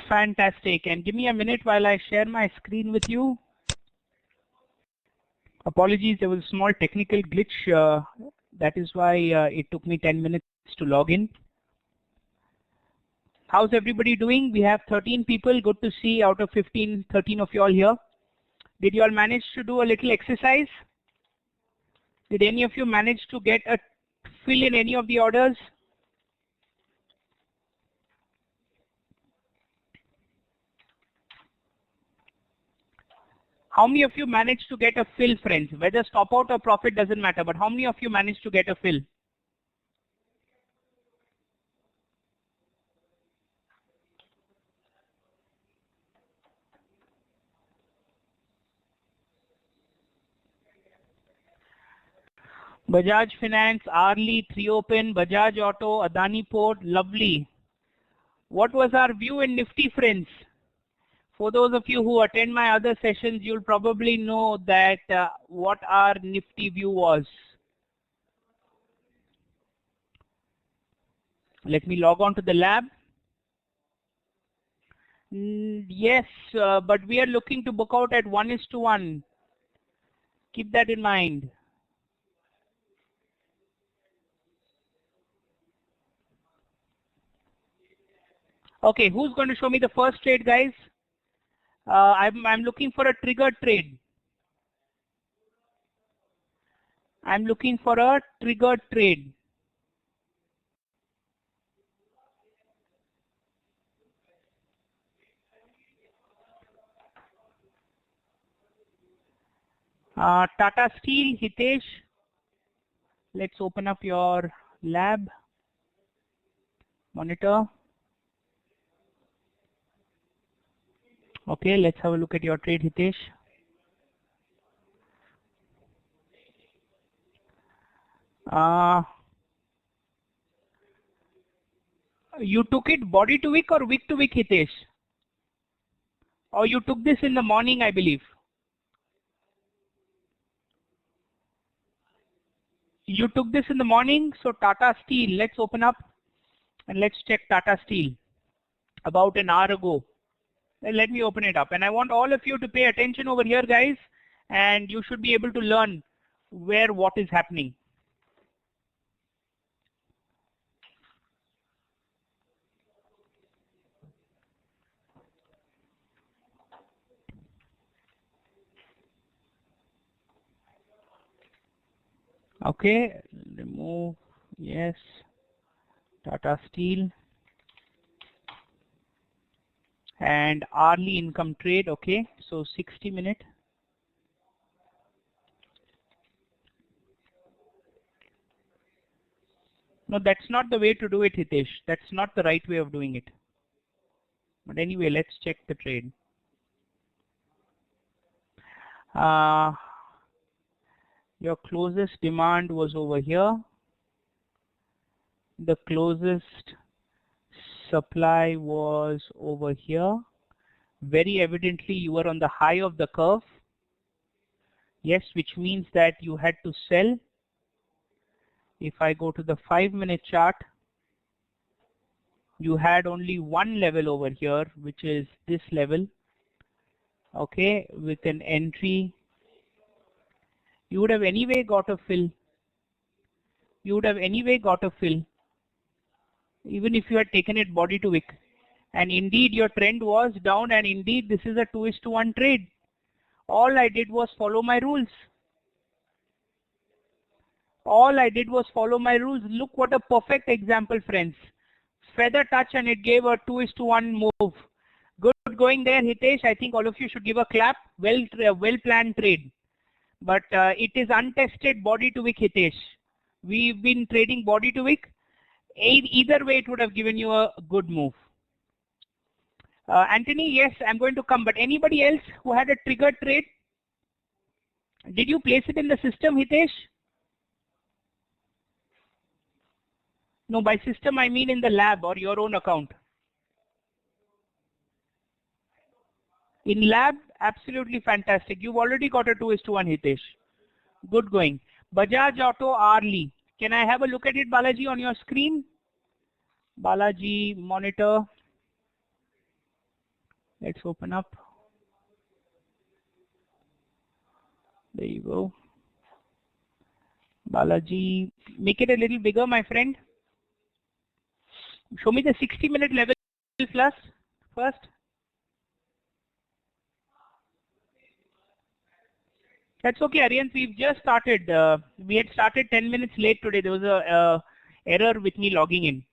Fantastic. And give me a minute while I share my screen with you. Apologies, there was a small technical glitch. That is why it took me 10 minutes to log in. How's everybody doing? We have 13 people. Good to see out of 15, 13 of you all here. Did you all manage to do a little exercise? Did any of you manage to get a fill in any of the orders? How many of you managed to get a fill, friends? Whether stop out or profit doesn't matter, but how many of you managed to get a fill? Bajaj Finance, Arli, Triopen, Bajaj Auto, Adani Port, lovely. What was our view in Nifty, friends? For those of you who attend my other sessions, you'll probably know that what our Nifty view was. Let me log on to the lab. Yes, but we are looking to book out at 1:1. Keep that in mind. Okay, who's going to show me the first trade, guys? I'm looking for a triggered trade. I'm looking for a triggered trade. Tata Steel, Hitesh. Let's open up your lab monitor. Okay, let's have a look at your trade, Hitesh. You took it body to wick or wick to wick, Hitesh? Or you took this in the morning, I believe. You took this in the morning, so Tata Steel, let's open up and let's check Tata Steel about an hour ago. Let me open it up, and I want all of you to pay attention over here, guys, and you should be able to learn where what is happening. Okay, remove, yes, Tata Steel and hourly income trade. Okay, so 60 minute. No, that's not the way to do it, Hitesh. That's not the right way of doing it. But anyway, let's check the trade. Your closest demand was over here. The closest supply was over here. Very evidently, you were on the high of the curve. Yes, which means that you had to sell. If I go to the 5-minute chart, you had only one level over here, which is this level. Okay, with an entry, you would have anyway got a fill. You would have anyway got a fill, even if you had taken it body to wick. And indeed, your trend was down, and indeed, this is a 2:1 trade. All I did was follow my rules. All I did was follow my rules. Look what a perfect example, friends. Feather touch, and it gave a 2:1 move. Good going there, Hitesh. I think all of you should give a clap. Well planned trade. But it is untested body to wick, Hitesh. We've been trading body to wick. Either way, it would have given you a good move. Anthony, yes, I'm going to come. But anybody else who had a triggered trade? Did you place it in the system, Hitesh? No, by system I mean in the lab or your own account. In lab, absolutely fantastic. You've already got a 2:1, Hitesh. Good going. Bajaj Auto Arli. Can I have a look at it, Balaji, on your screen? Balaji, monitor. Let's open up. There you go. Balaji, make it a little bigger, my friend. Show me the 60-minute level plus first. That's okay, Aryan. We've just started. We had started 10 minutes late today. There was a error with me logging in.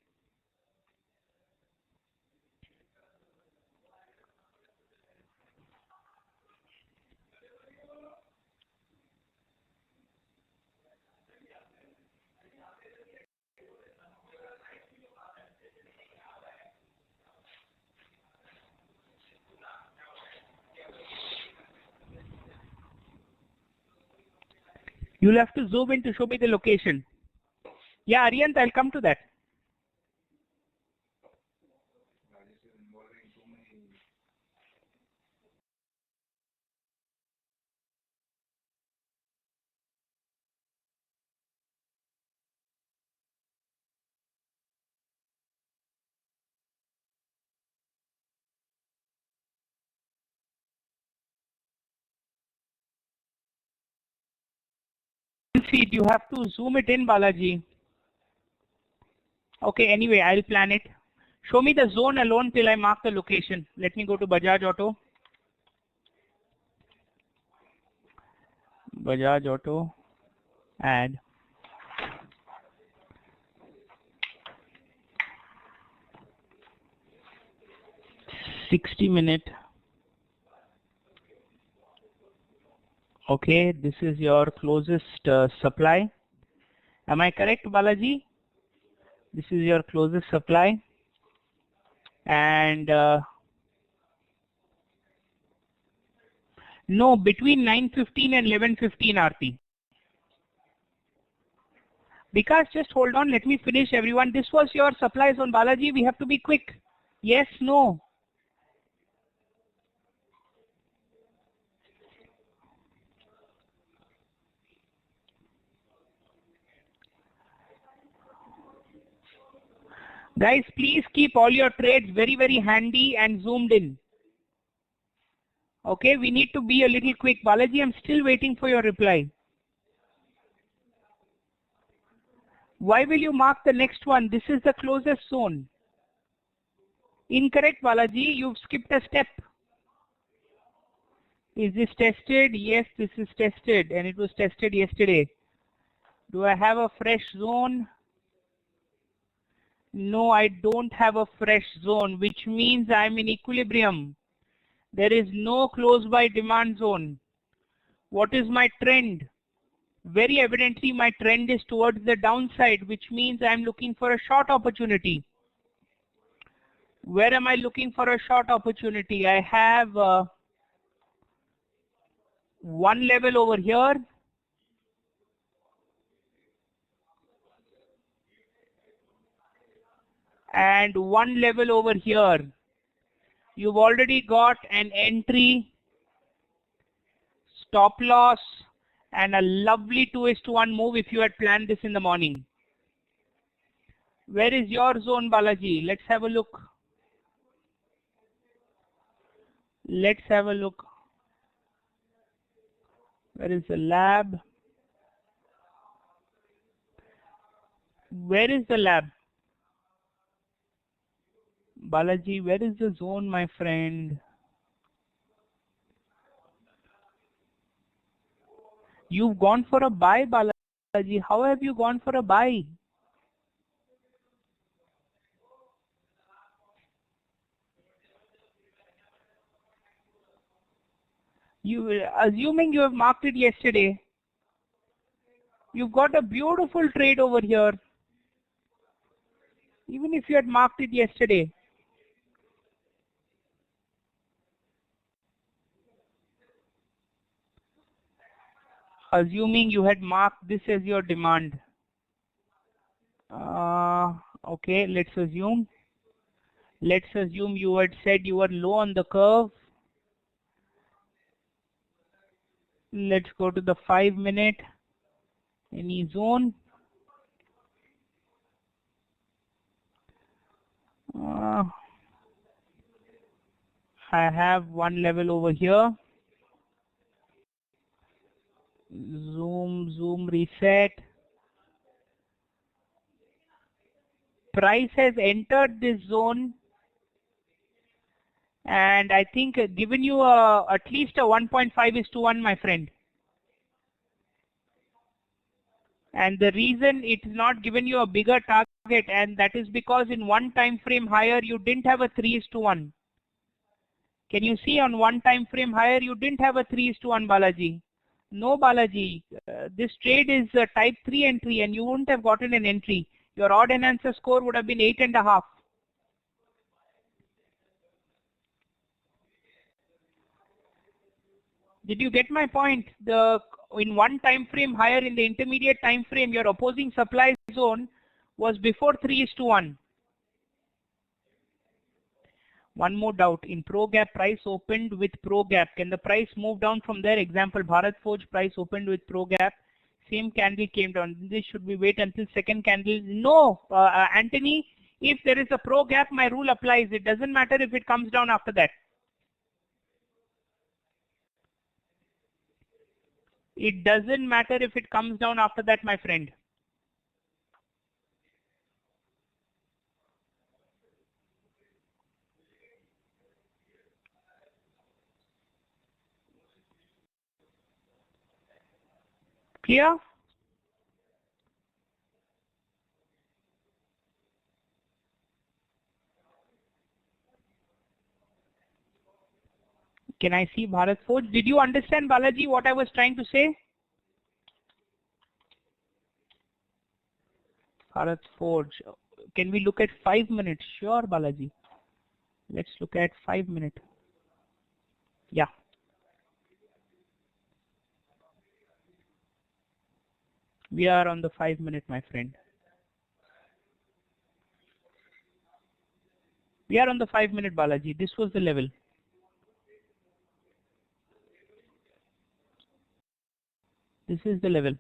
You'll have to zoom in to show me the location. Yeah, Aryan, I'll come to that. See, you have to zoom it in, Balaji. Okay, anyway, I'll plan it. Show me the zone alone till I mark the location. Let me go to Bajaj Auto. Bajaj Auto. Add. $60-minute. Okay, this is your closest supply. Am I correct, Balaji? This is your closest supply. And no, between 9:15 and 11:15 RP. Because just hold on, let me finish, everyone. This was your supply zone, Balaji. We have to be quick. Yes, no. Guys, please keep all your trades very, very handy and zoomed in. Okay, we need to be a little quick. Balaji, I'm still waiting for your reply. Why will you mark the next one? This is the closest zone. Incorrect, Balaji. You've skipped a step. Is this tested? Yes, this is tested, and it was tested yesterday. Do I have a fresh zone? No, I don't have a fresh zone, which means I'm in equilibrium. There is no close by demand zone. What is my trend? Very evidently, my trend is towards the downside, which means I'm looking for a short opportunity. Where am I looking for a short opportunity? I have one level over here. And one level over here. You've already got an entry, stop loss, and a lovely 2:1 move if you had planned this in the morning. Where is your zone, Balaji? Let's have a look. Let's have a look. Where is the lab? Where is the lab? Balaji, where is the zone, my friend? You've gone for a buy, Balaji. How have you gone for a buy? Assuming you have marked it yesterday, you've got a beautiful trade over here. Even if you had marked it yesterday. Assuming you had marked this as your demand. Okay, let's assume. Let's assume you had said you were low on the curve. Let's go to the 5-minute. Any zone? I have one level over here. Zoom, reset. Price has entered this zone, and I think given you at least a 1.5:1, my friend. And the reason it is not given you a bigger target, and that is because in one time frame higher you didn't have a 3:1. Can you see on one time frame higher you didn't have a 3:1, Balaji? No, Balaji. This trade is a type 3 entry and you wouldn't have gotten an entry. Your odd enhancer score would have been 8.5. Did you get my point? In one time frame higher in the intermediate time frame, your opposing supply zone was before 3:1. One more doubt. In pro gap, price opened with pro gap. Can the price move down from there? Example, Bharat Forge price opened with pro gap. Same candle came down. This should be wait until second candle. No, Anthony, if there is a pro gap, my rule applies. It doesn't matter if it comes down after that. It doesn't matter if it comes down after that, my friend. Clear? Can I see Bharat Forge? Did you understand, Balaji, what I was trying to say? Bharat Forge. Can we look at 5 minutes? Sure, Balaji. Let's look at 5 minutes. Yeah. We are on the 5 minute, my friend. We are on the 5 minute, Balaji. This was the level. This is the level.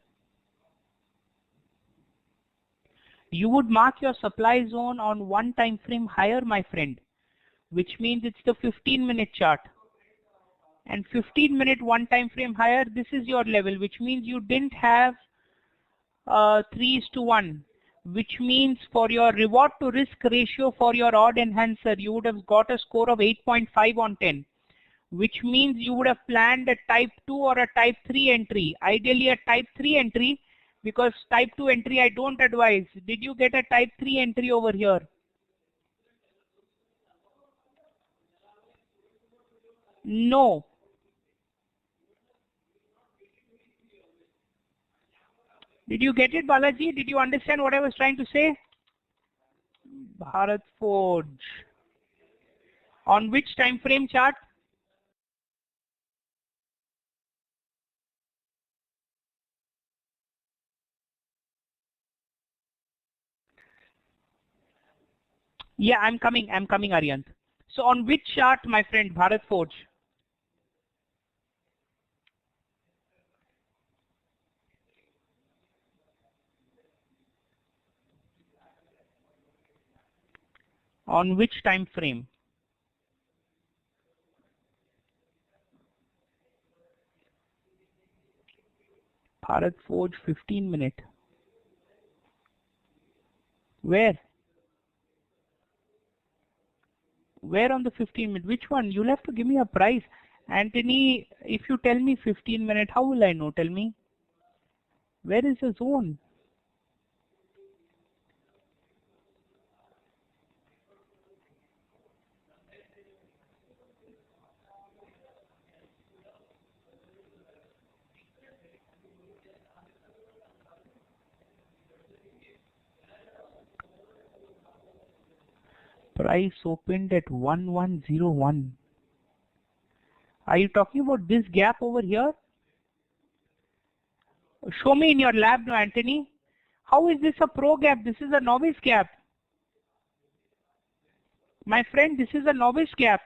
You would mark your supply zone on one time frame higher, my friend, which means it's the 15-minute chart. And 15-minute one time frame higher, this is your level, which means you didn't have 3:1, which means for your reward to risk ratio for your odd enhancer, you would have got a score of 8.5 on 10, which means you would have planned a type 2 or a type 3 entry, ideally a type 3 entry, because type 2 entry I don't advise. Did you get a type 3 entry over here? No. Did you get it, Balaji? Did you understand what I was trying to say? Bharat Forge. On which time frame chart? Yeah, I'm coming, Aryant. So on which chart, my friend, Bharat Forge? On which time frame? Bharat Forge 15 minute. Where? Where on the 15 minute? Which one? You'll have to give me a price. Anthony, if you tell me 15 minute, how will I know? Tell me. Where is the zone? Price opened at 1101. Are you talking about this gap over here? Show me in your lab now, Anthony. How is this a pro gap? This is a novice gap. My friend, this is a novice gap.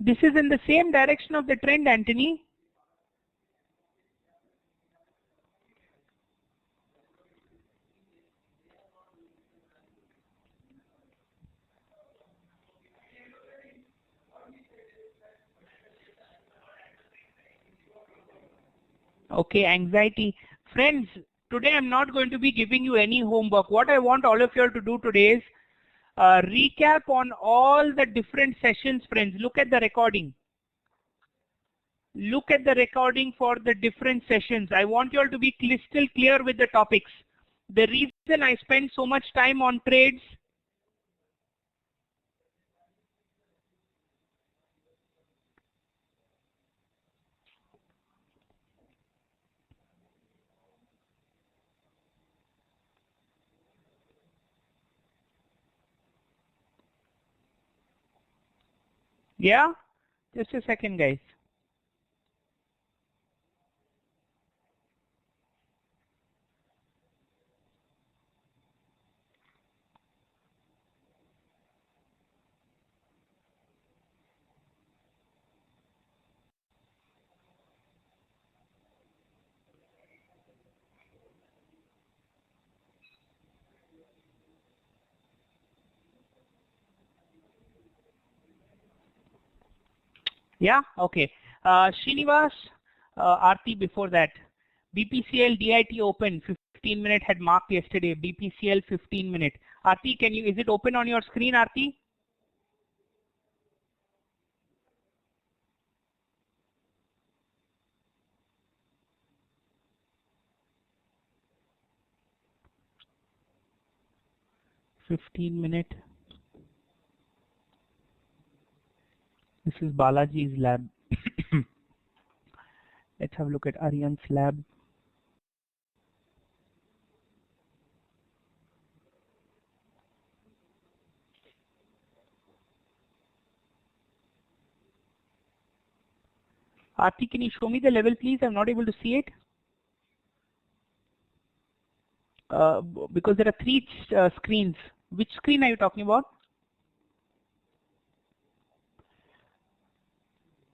This is in the same direction of the trend, Anthony. Okay, anxiety. Friends, today I'm not going to be giving you any homework. What I want all of you all to do today is recap on all the different sessions, friends. Look at the recording. Look at the recording for the different sessions. I want you all to be crystal clear with the topics. The reason I spend so much time on trades, yeah, just a second, guys. Yeah, okay. Srinivas, Aarti before that. BPCL DIT open, 15 minute had marked yesterday. BPCL 15 minute. Aarti, is it open on your screen, Aarti? -15 minute. This is Balaji's lab. Let's have a look at Aryan's lab. Aarti, can you show me the level, please? I'm not able to see it. Because there are three screens. Which screen are you talking about?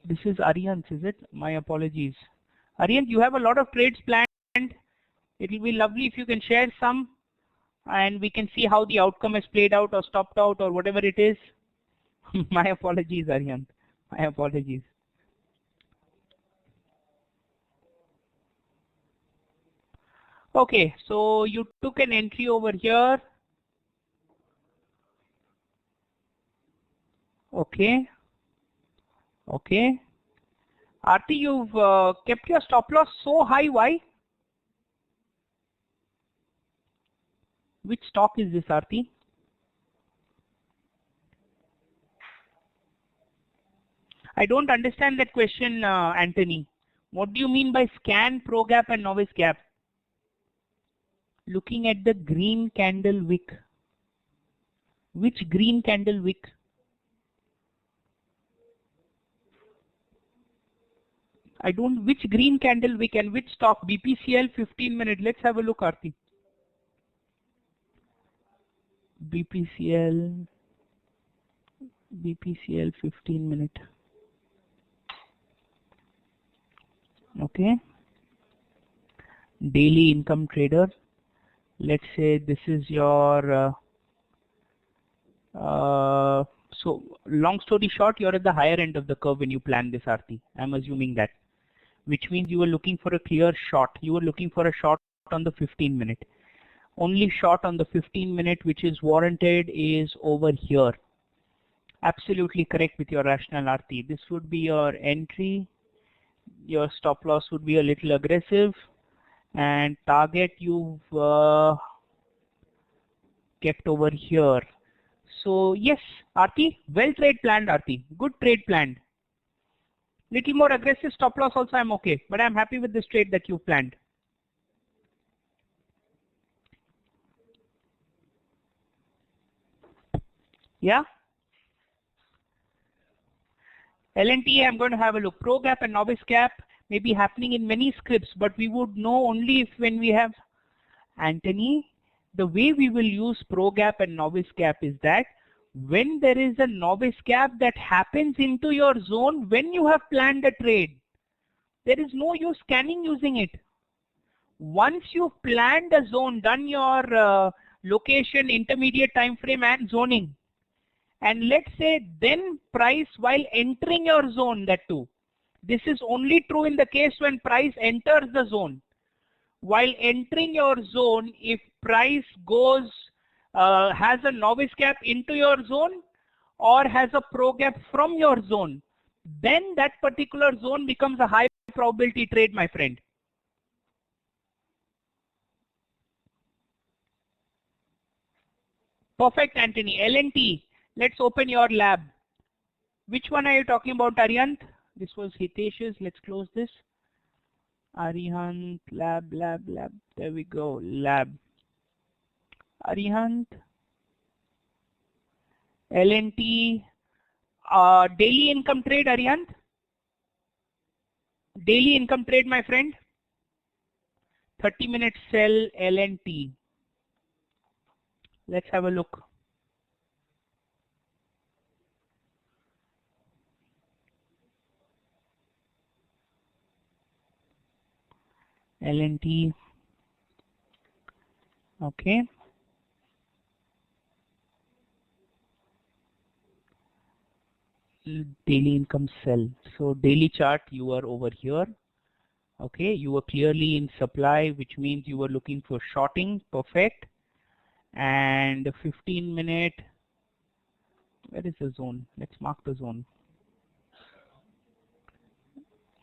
This is Aryan's, is it? My apologies. Aryan, you have a lot of trades planned. It will be lovely if you can share some and we can see how the outcome has played out or stopped out or whatever it is. My apologies, Aryan. My apologies. Okay, so you took an entry over here. Okay. Okay. Aarti, you've kept your stop loss so high. Why? Which stock is this, Aarti? I don't understand that question, Anthony. What do you mean by scan, pro gap and novice gap? Looking at the green candle wick. Which green candle wick? I don't, which green candle wick and which stock? BPCL 15 minute. Let's have a look, Aarti. BPCL 15 minute. Okay. Daily income trader. Let's say this is your so long story short, you're at the higher end of the curve when you plan this, Aarti. I'm assuming that, which means you were looking for a clear short. You were looking for a short on the 15 minute. Only short on the 15 minute which is warranted is over here. Absolutely correct with your rationale, Aarti. This would be your entry. Your stop loss would be a little aggressive, and target you've kept over here. So yes, Aarti, well trade planned, Aarti. Good trade planned. Little more aggressive stop loss also I'm okay, but I'm happy with this trade that you planned. Yeah. LNTA, I'm going to have a look. Pro gap and novice gap may be happening in many scripts, but we would know only if when we have Anthony. The way we will use pro gap and novice gap is that when there is a novice gap that happens into your zone when you have planned a trade, there is no use scanning using it. Once you've planned a zone, done your location, intermediate time frame and zoning, and let's say then price while entering your zone, that too, This is only true in the case when price enters the zone. While entering your zone, if price goes, has a novice gap into your zone or has a pro gap from your zone, then that particular zone becomes a high probability trade, my friend. Perfect, Anthony. L&T, let's open your lab. Which one are you talking about, Aryant? This was Hitesh's. Let's close this. Arihant, lab. There we go, lab. Arihant, L&T, daily income trade, Arihant. Daily income trade, my friend. 30-minute sell, L&T. Let's have a look. L&T. Okay. Daily income sell. So daily chart, you are over here. Okay, you were clearly in supply, which means you were looking for shorting. Perfect. And 15-minute. Where is the zone? Let's mark the zone.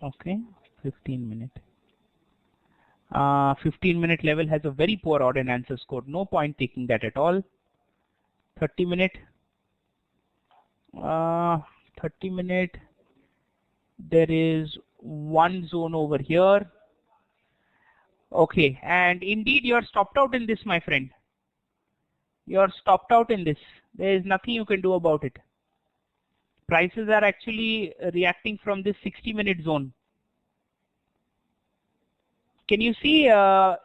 Okay, 15-minute. 15-minute level has a very poor odd and answer score. No point taking that at all. 30-minute. 30-minute. There is one zone over here. Okay, and indeed you're stopped out in this, my friend. You're stopped out in this. There is nothing you can do about it. Prices are actually reacting from this 60-minute zone. Can you see how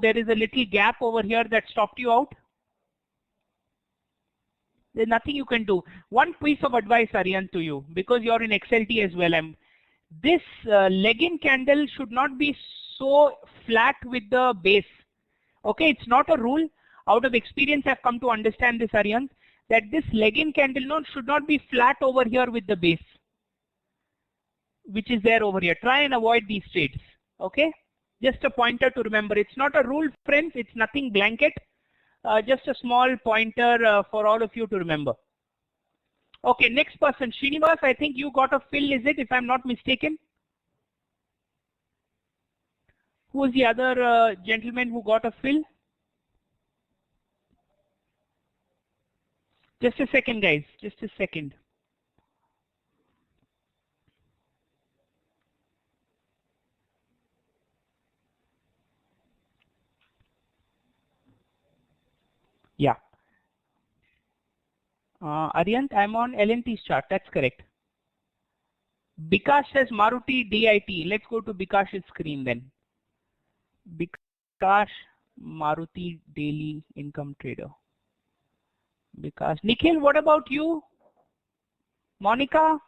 there is a little gap over here that stopped you out? There's nothing you can do. One piece of advice, Aryan, to you, because you're in XLT as well. This leg-in candle should not be so flat with the base. Okay, it's not a rule. Out of experience, I've come to understand this, Aryan, that this leg-in candle node should not be flat over here with the base, which is there over here. Try and avoid these trades. Okay, just a pointer to remember. It's not a rule, friends. It's nothing blanket. Just a small pointer for all of you to remember. Okay, next person, Srinivas, I think you got a fill, is it, if I'm not mistaken? Who was the other gentleman who got a fill? Just a second, guys, just a second. Yeah. Aryant, I'm on L&T's chart, that's correct. Bikash says Maruti DIT. Let's go to Bikash's screen then. Bikash Maruti Daily Income Trader. Bikash. Nikhil, what about you? Monica?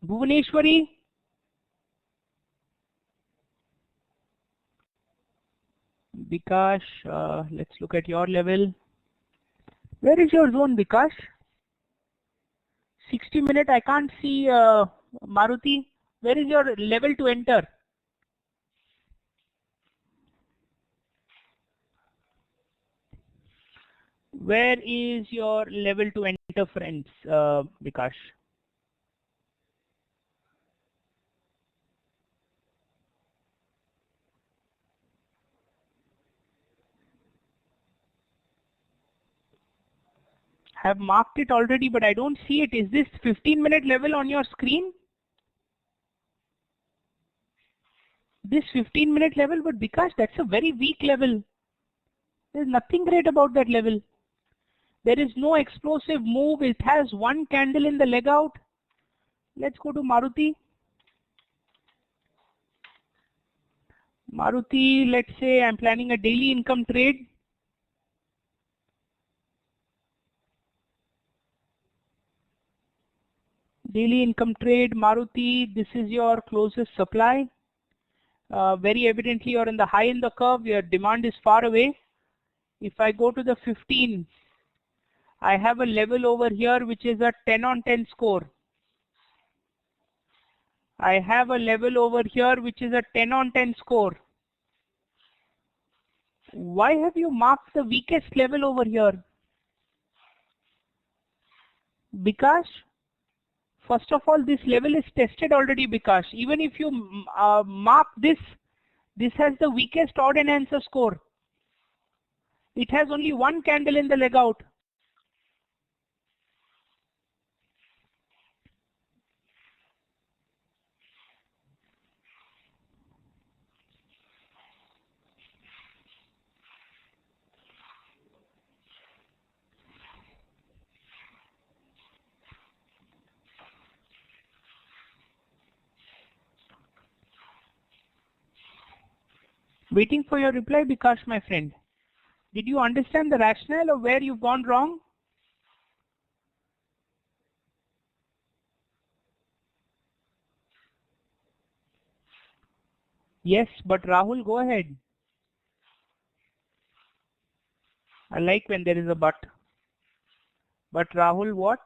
Bhuvaneshwari? Bikash, let's look at your level. Where is your zone, Bikash? 60-minute, I can't see Maruti. Where is your level to enter? Where is your level to enter, friends, Bikash? Have marked it already, but I don't see it. Is this 15-minute level on your screen? This 15-minute level, but Bikash, that's a very weak level. There's nothing great about that level. There is no explosive move. It has one candle in the leg out. Let's go to Maruti. Maruti, let's say I'm planning a daily income trade. Daily income trade, Maruti, this is your closest supply. Very evidently you're in the high in the curve, your demand is far away. If I go to the 15, I have a level over here which is a 10 on 10 score. I have a level over here which is a 10 on 10 score. Why have you marked the weakest level over here? Bikash, first of all, this level is tested already, Bikash. Even if you mark this, this has the weakest odd and answer score. It has only one candle in the leg out. Waiting for your reply, Bikash, my friend. Did you understand the rationale of where you've gone wrong? Yes, but Rahul, go ahead. I like when there is a but. But Rahul, what?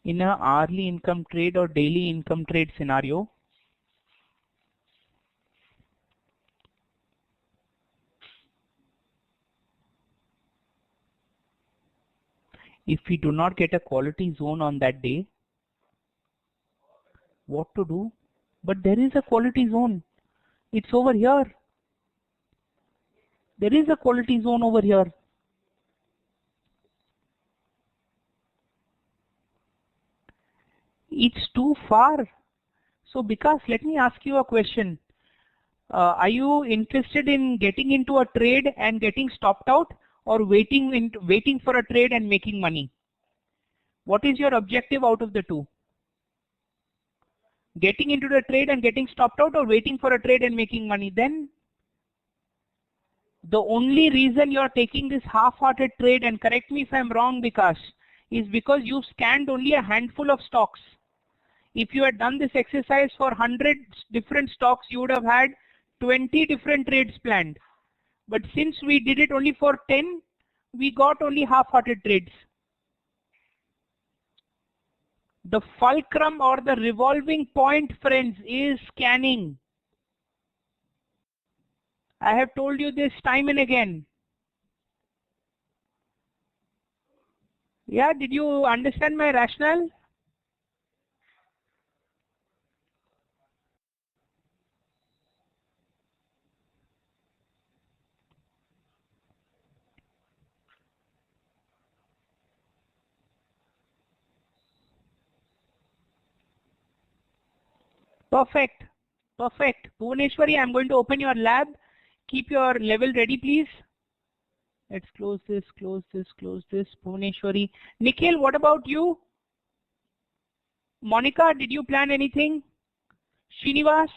In a hourly income trade or daily income trade scenario, if we do not get a quality zone on that day, what to do? But there is a quality zone. It's over here. There is a quality zone over here. It's too far. So Vikas, let me ask you a question. Are you interested in getting into a trade and getting stopped out, or waiting for a trade and making money? What is your objective out of the two? Getting into the trade and getting stopped out, or waiting for a trade and making money? Then the only reason you're taking this half-hearted trade, and correct me if I'm wrong, Vikas, is because you scanned only a handful of stocks. If you had done this exercise for 100 different stocks, you would have had 20 different trades planned. But since we did it only for 10, we got only half-hearted trades. The fulcrum or the revolving point, friends, is scanning. I have told you this time and again. Yeah, did you understand my rationale? Perfect. Perfect. Bhuvaneshwari, I'm going to open your lab. Keep your level ready, please. Let's close this, close this, close this. Bhuvaneshwari. Nikhil, what about you? Monica, did you plan anything? Srinivas?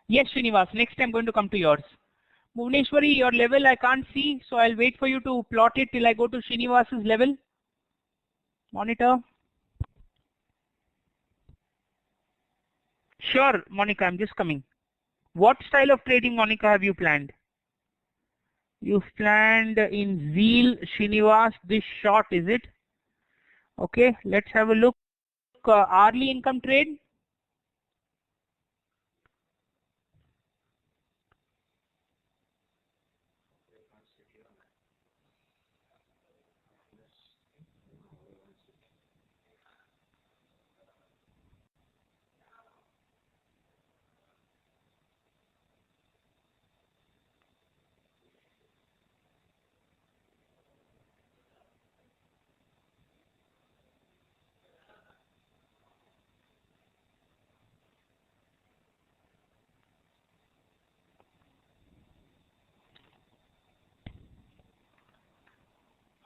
Yes, Srinivas. Next I'm going to come to yours. Bhuvaneshwari, your level I can't see, so I'll wait for you to plot it till I go to Srinivas's level. Monitor. Sure, Monica, I'm just coming. What style of trading, Monica, have you planned? You've planned in Zeal, Srinivas, this short, is it? Okay, let's have a look. Hourly income trade.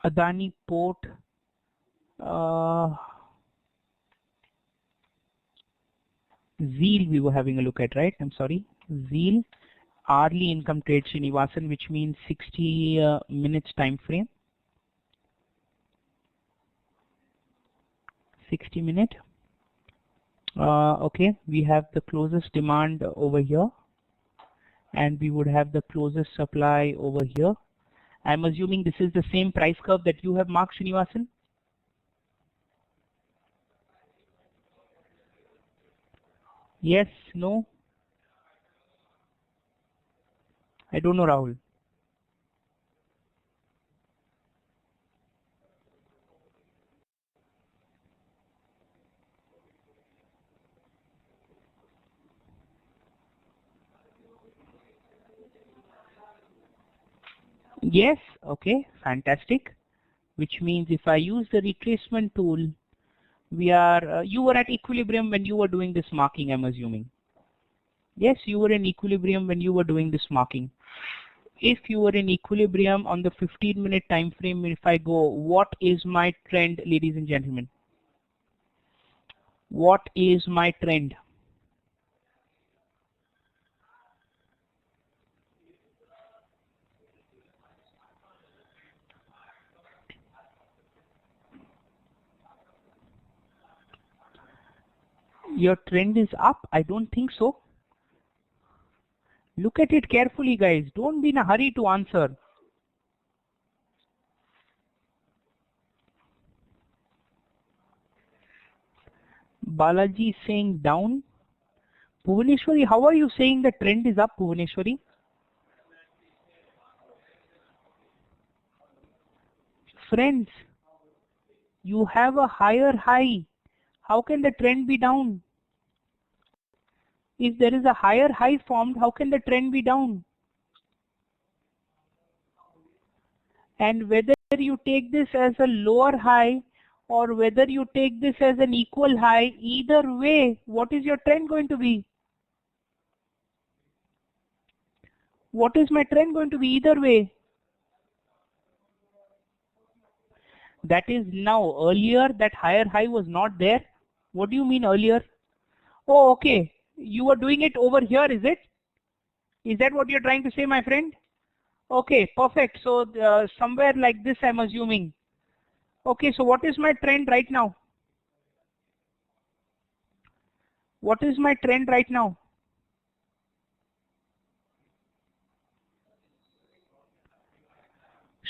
Adani Port. Zeal we were having a look at, right? I'm sorry. Zeal. Hourly income trade, Srinivasan, which means 60 minutes time frame. 60 minute. Okay, we have the closest demand over here, and we would have the closest supply over here. I'm assuming this is the same price curve that you have marked, Srinivasan. Yes, no? I don't know, Rahul. Yes, okay, fantastic. Which means if I use the retracement tool, we are, you were at equilibrium when you were doing this marking, I'm assuming. Yes, you were in equilibrium when you were doing this marking. If you were in equilibrium on the 15-minute time frame, if I go, what is my trend, ladies and gentlemen? What is my trend? Your trend is up? I don't think so. Look at it carefully, guys. Don't be in a hurry to answer. Balaji is saying down. Bhuvaneshwari, how are you saying the trend is up, Bhuvaneshwari? Friends, you have a higher high. How can the trend be down? If there is a higher high formed, how can the trend be down? And whether you take this as a lower high or whether you take this as an equal high, either way, what is your trend going to be? What is my trend going to be either way? That is now. Earlier, that higher high was not there. What do you mean earlier? Oh, okay. You are doing it over here, is it? Is that what you're trying to say, my friend? Okay, perfect. So somewhere like this, I'm assuming. Okay, so what is my trend right now? What is my trend right now?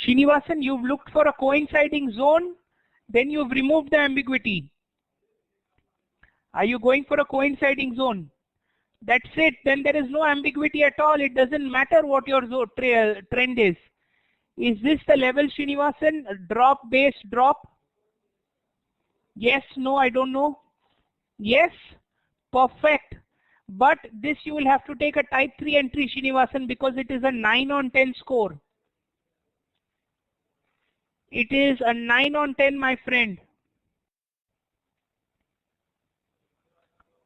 Srinivasan, you've looked for a coinciding zone, then you've removed the ambiguity. Are you going for a coinciding zone? That's it. Then there is no ambiguity at all. It doesn't matter what your trend is. Is this the level, Srinivasan? Drop, base, drop? Yes, no, I don't know. Yes, perfect. But this you will have to take a type 3 entry, Srinivasan, because it is a 9 on 10 score. It is a 9 on 10, my friend.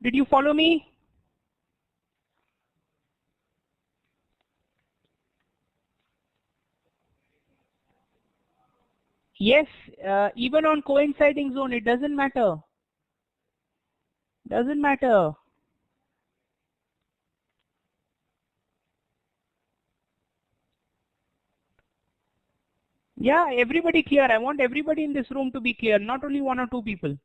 Did you follow me? Yes, even on coinciding zone, it doesn't matter. Doesn't matter. Yeah, everybody clear. I want everybody in this room to be clear, not only one or two people.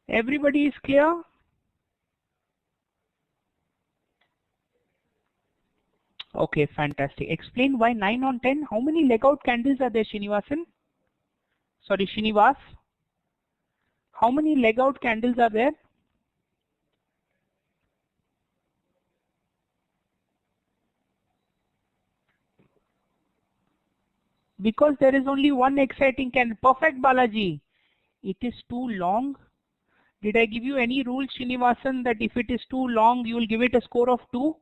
Everybody is clear? Okay, fantastic. Explain why 9 on 10. How many leg out candles are there, Srinivasan? Sorry, Srinivas. How many leg out candles are there? Because there is only one exciting candle. Perfect, Balaji. It is too long. Did I give you any rule, Srinivasan, that if it is too long, you will give it a score of 2?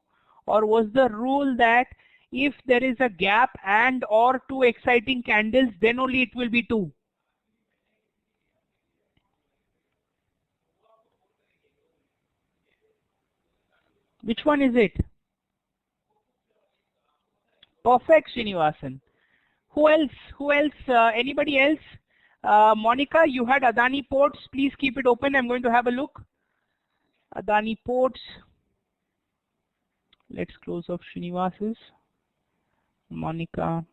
Or was the rule that if there is a gap and or two exciting candles, then only it will be 2? Which one is it? Perfect, Srinivasan. Who else? Who else? Anybody else? Monica, you had Adani Ports. Please keep it open. I'm going to have a look. Adani Ports. Let's close off Srinivas's. Monica.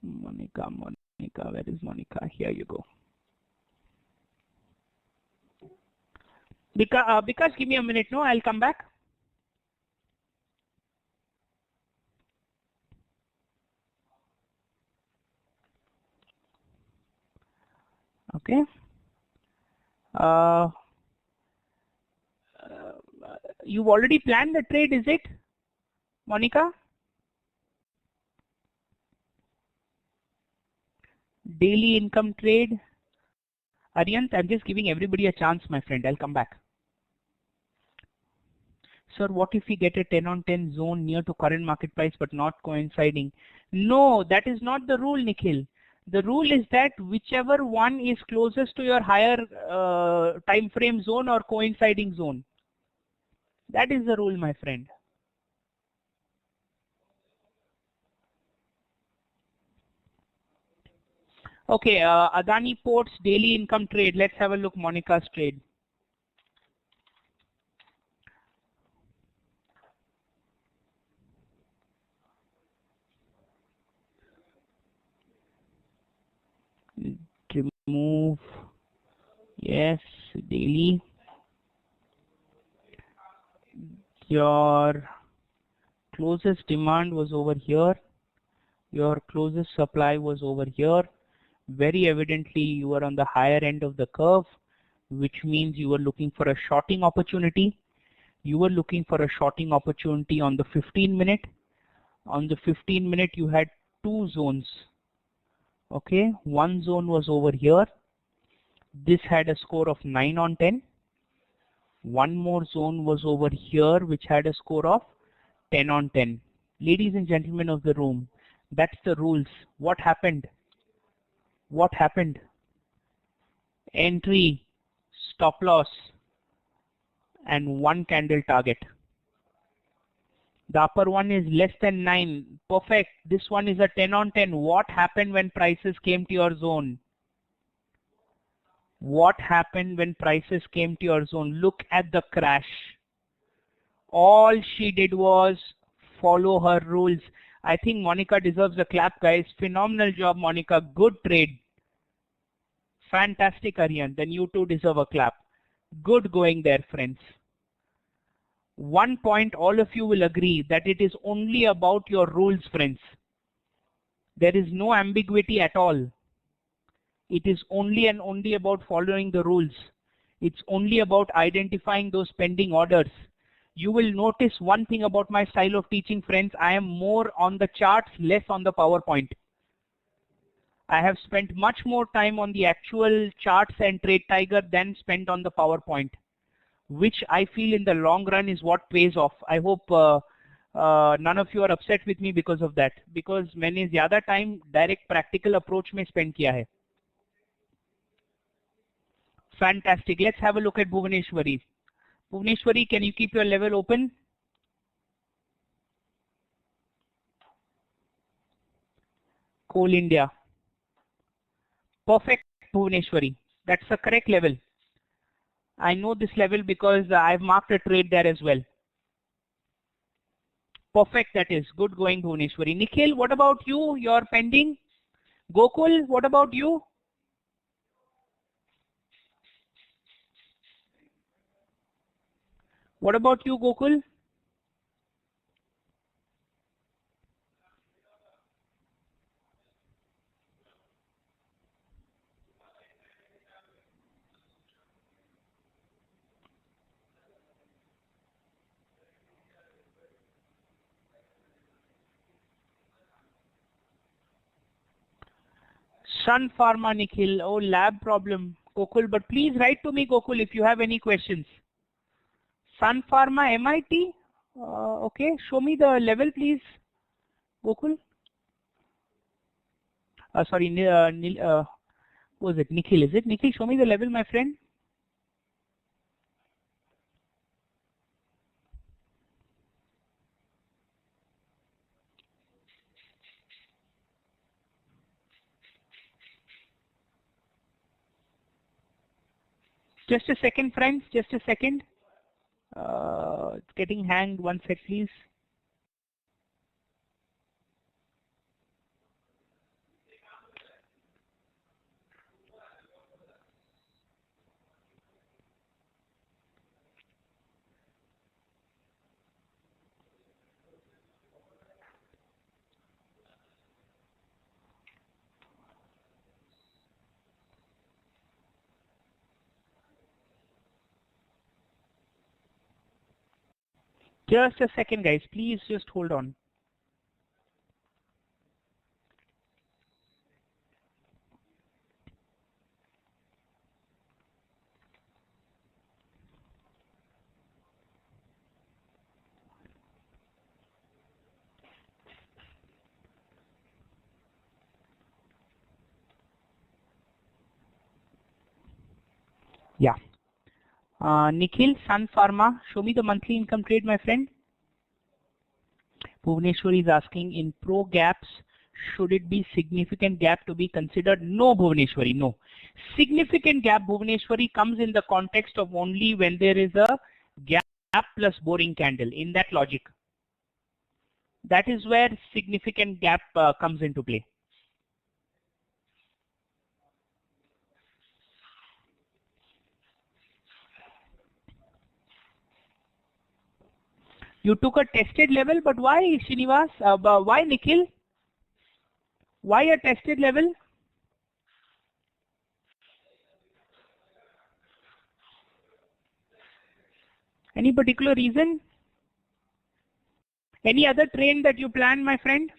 Monica, where is Monica? Here you go. Because give me a minute, no, I'll come back. Okay. You've already planned the trade, is it, Monica? Daily income trade. Aryant, I'm just giving everybody a chance, my friend. I'll come back. Sir, what if we get a 10 on 10 zone near to current market price but not coinciding? No, that is not the rule, Nikhil. The rule is that whichever one is closest to your higher time frame zone or coinciding zone. That is the rule, my friend. Okay, Adani Ports daily income trade. Let's have a look, Monica's trade. Remove, yes, daily. Your closest demand was over here. Your closest supply was over here. Very evidently, you were on the higher end of the curve, which means you were looking for a shorting opportunity. You were looking for a shorting opportunity on the 15 minute. On the 15 minute, you had two zones. Okay, one zone was over here. This had a score of 9 on 10. One more zone was over here, which had a score of 10 on 10. Ladies and gentlemen of the room, that's the rules. What happened? What happened? Entry, stop loss, and one candle target. The upper one is less than 9. Perfect. This one is a 10 on 10. What happened when prices came to your zone? What happened when prices came to your zone? Look at the crash. All she did was follow her rules. I think Monica deserves a clap, guys. Phenomenal job, Monica. Good trade. Fantastic, Aryan. Then you too deserve a clap. Good going there, friends. One point all of you will agree that it is only about your rules, friends. There is no ambiguity at all. It is only and only about following the rules. It's only about identifying those pending orders. You will notice one thing about my style of teaching, friends. I am more on the charts, less on the PowerPoint. I have spent much more time on the actual charts and Trade Tiger than spent on the PowerPoint, which I feel in the long run is what pays off. I hope none of you are upset with me because of that, because मैंने ज़्यादा time direct practical approach में spend किया है. Fantastic. Let's have a look at Bhuvaneshwari. Bhuvaneshwari, can you keep your level open? Coal India. Perfect, Bhuvaneshwari. That's the correct level. I know this level because I've marked a trade there as well. Perfect, that is. Good going, Bhuvaneshwari. Nikhil, what about you? You're pending. Gokul, what about you? What about you, Gokul? Sun Pharma, Nikhil. Oh, lab problem, Gokul. But please write to me, Gokul, if you have any questions. Sun Pharma, MIT. Okay, show me the level, please, Gokul. Sorry, what was it? Nikhil, is it? Nikhil, show me the level, my friend. Just a second, friends. Just a second. It's getting hanged. One sec, please. Just a second, guys. Please just hold on. Yeah. Nikhil, Sun Pharma, show me the monthly income trade, my friend. Bhuvaneshwari is asking, in pro gaps, should it be significant gap to be considered? No, Bhuvaneshwari, no. Significant gap, Bhuvaneshwari, comes in the context of only when there is a gap plus boring candle, in that logic. That is where significant gap comes into play. You took a tested level, but why, Srinivas? Why, Nikhil? Why a tested level? Any particular reason? Any other train that you plan, my friend?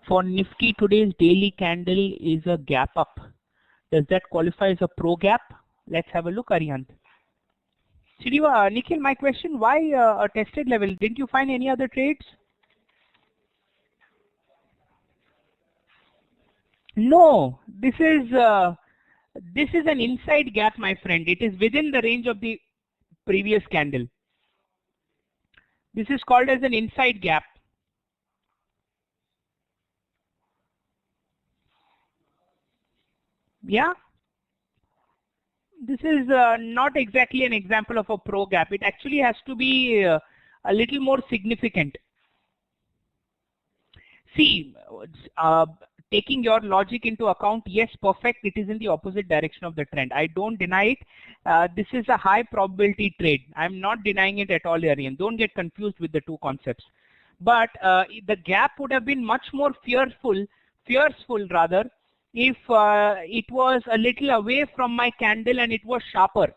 For Nifty, today's daily candle is a gap up. Does that qualify as a pro gap? Let's have a look, Arihant. Sriva, Nikhil, my question, why a tested level? Didn't you find any other trades? No, this is an inside gap, my friend. It is within the range of the previous candle. This is called as an inside gap. Yeah. This is not exactly an example of a pro gap. It actually has to be a little more significant. See, taking your logic into account, yes, perfect. It is in the opposite direction of the trend. I don't deny it. This is a high probability trade. I'm not denying it at all, Aryan. Don't get confused with the two concepts. But the gap would have been much more fearful rather, if it was a little away from my candle and it was sharper.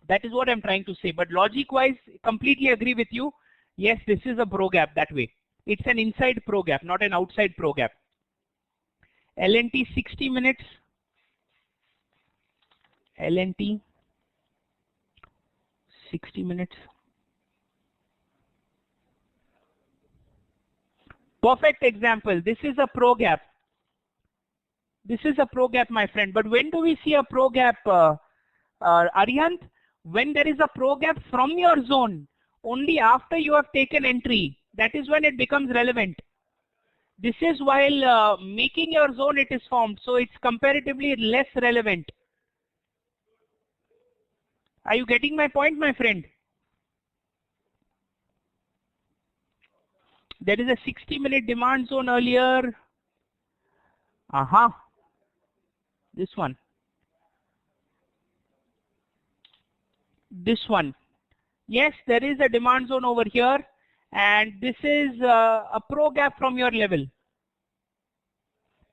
That is what I'm trying to say. But logic wise, completely agree with you. Yes, this is a pro gap that way. It's an inside pro gap, not an outside pro gap. LNT 60 minutes. LNT 60 minutes. Perfect example. This is a pro gap. This is a pro gap, my friend. But when do we see a pro gap, Arihant? When there is a pro gap from your zone, only after you have taken entry, that is when it becomes relevant. This is while making your zone it is formed, so it's comparatively less relevant. Are you getting my point, my friend? There is a 60-minute demand zone earlier. This one. This one. Yes, there is a demand zone over here, and this is a pro gap from your level.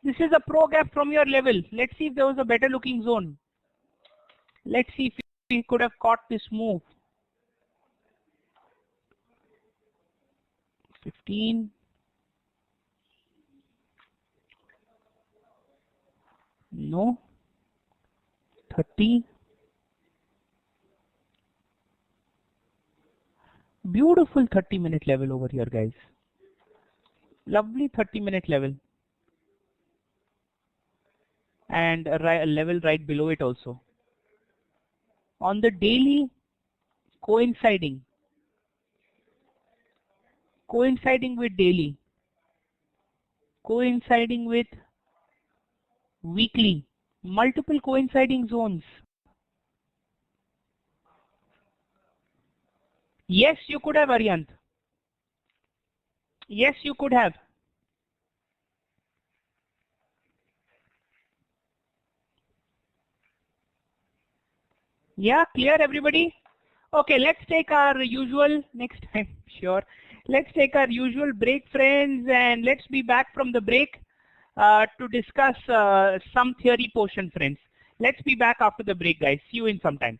This is a pro gap from your level. Let's see if there was a better looking zone. Let's see if we could have caught this move. 15. No. 30. Beautiful 30-minute level over here, guys. Lovely 30-minute level. And a level right below it also. On the daily, coinciding with daily, coinciding with weekly, multiple coinciding zones. Yes, you could have, Arihant. Yes, you could have. Yeah, clear everybody? Okay, let's take our usual next time. Sure. Let's take our usual break, friends, and let's be back from the break to discuss some theory portion, friends. Let's be back after the break, guys. See you in some time.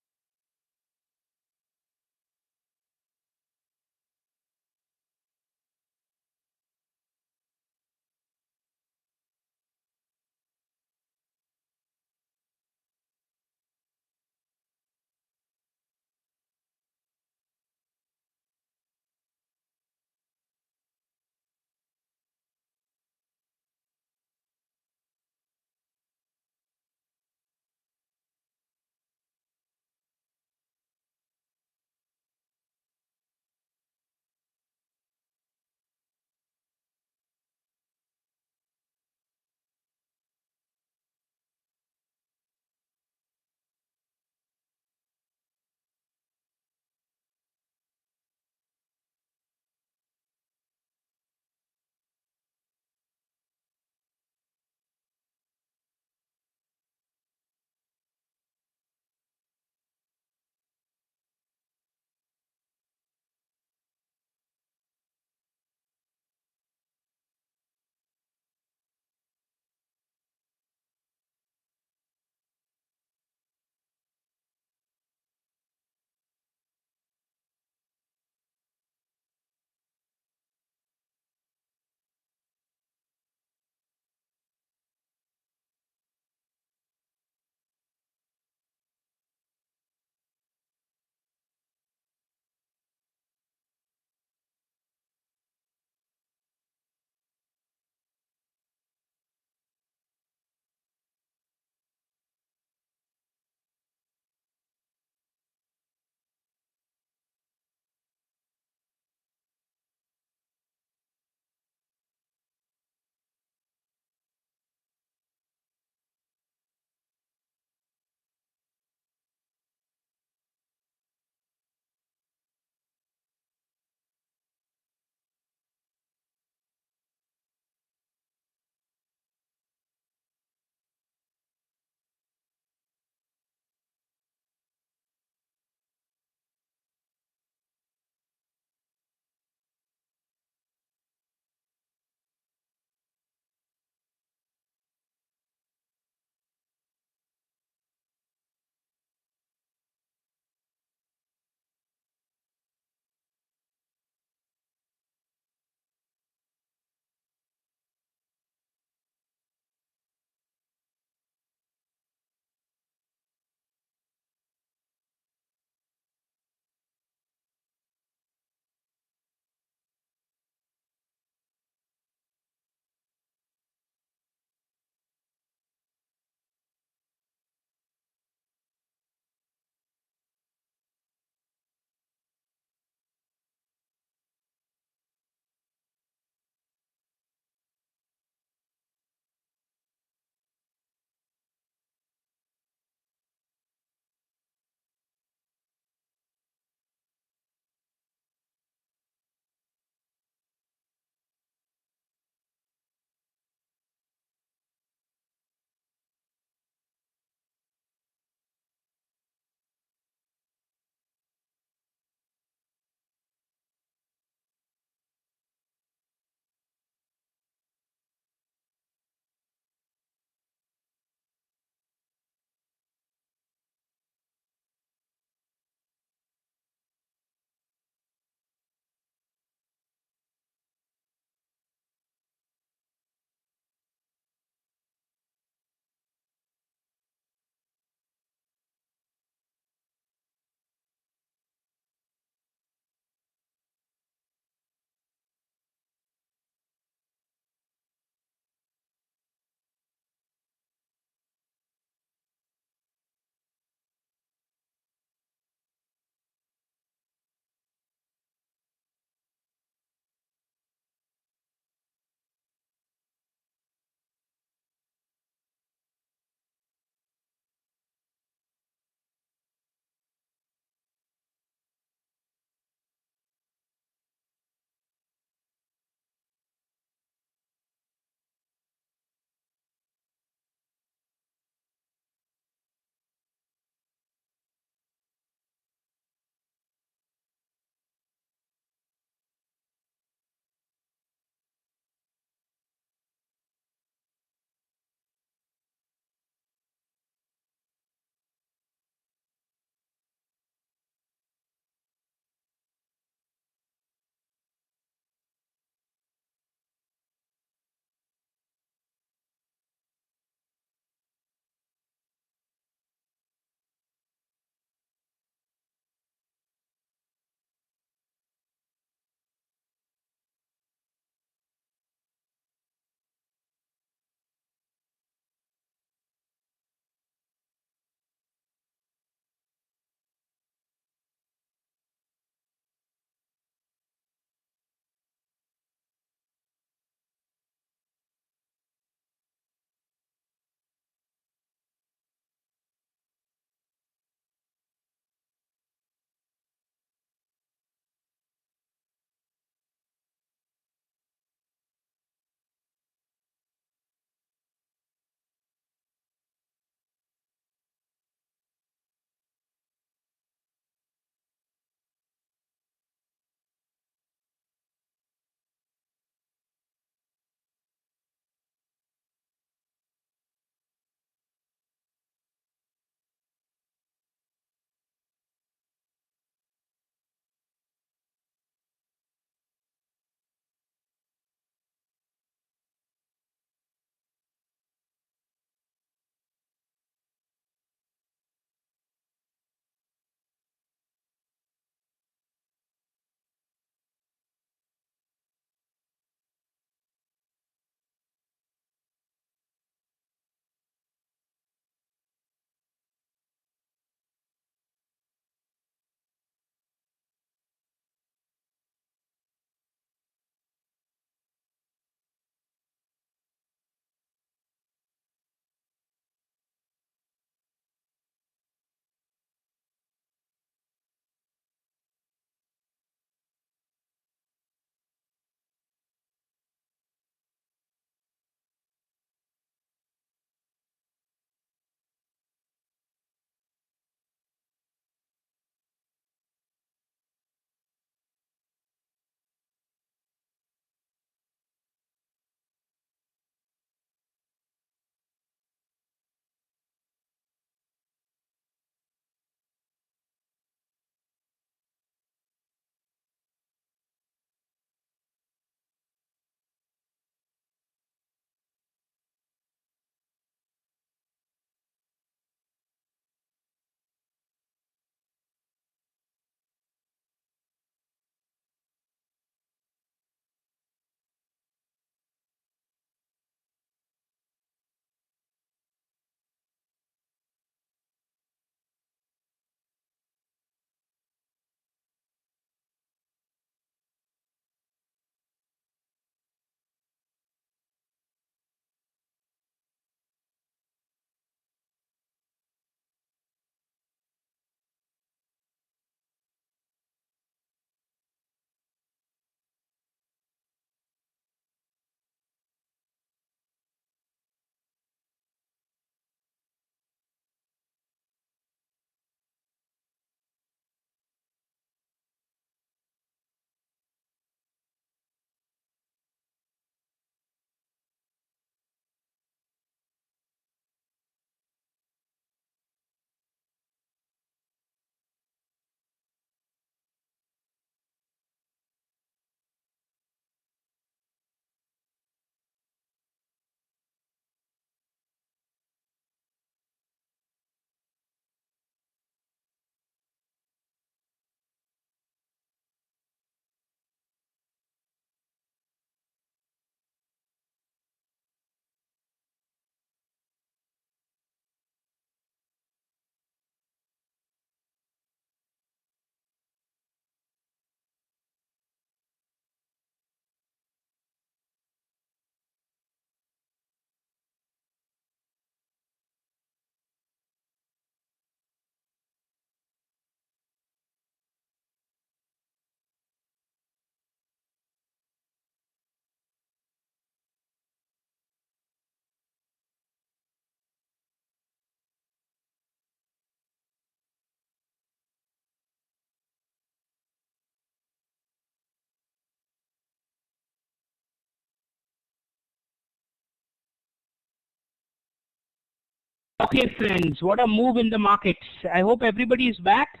Okay, friends, what a move in the markets. I hope everybody is back.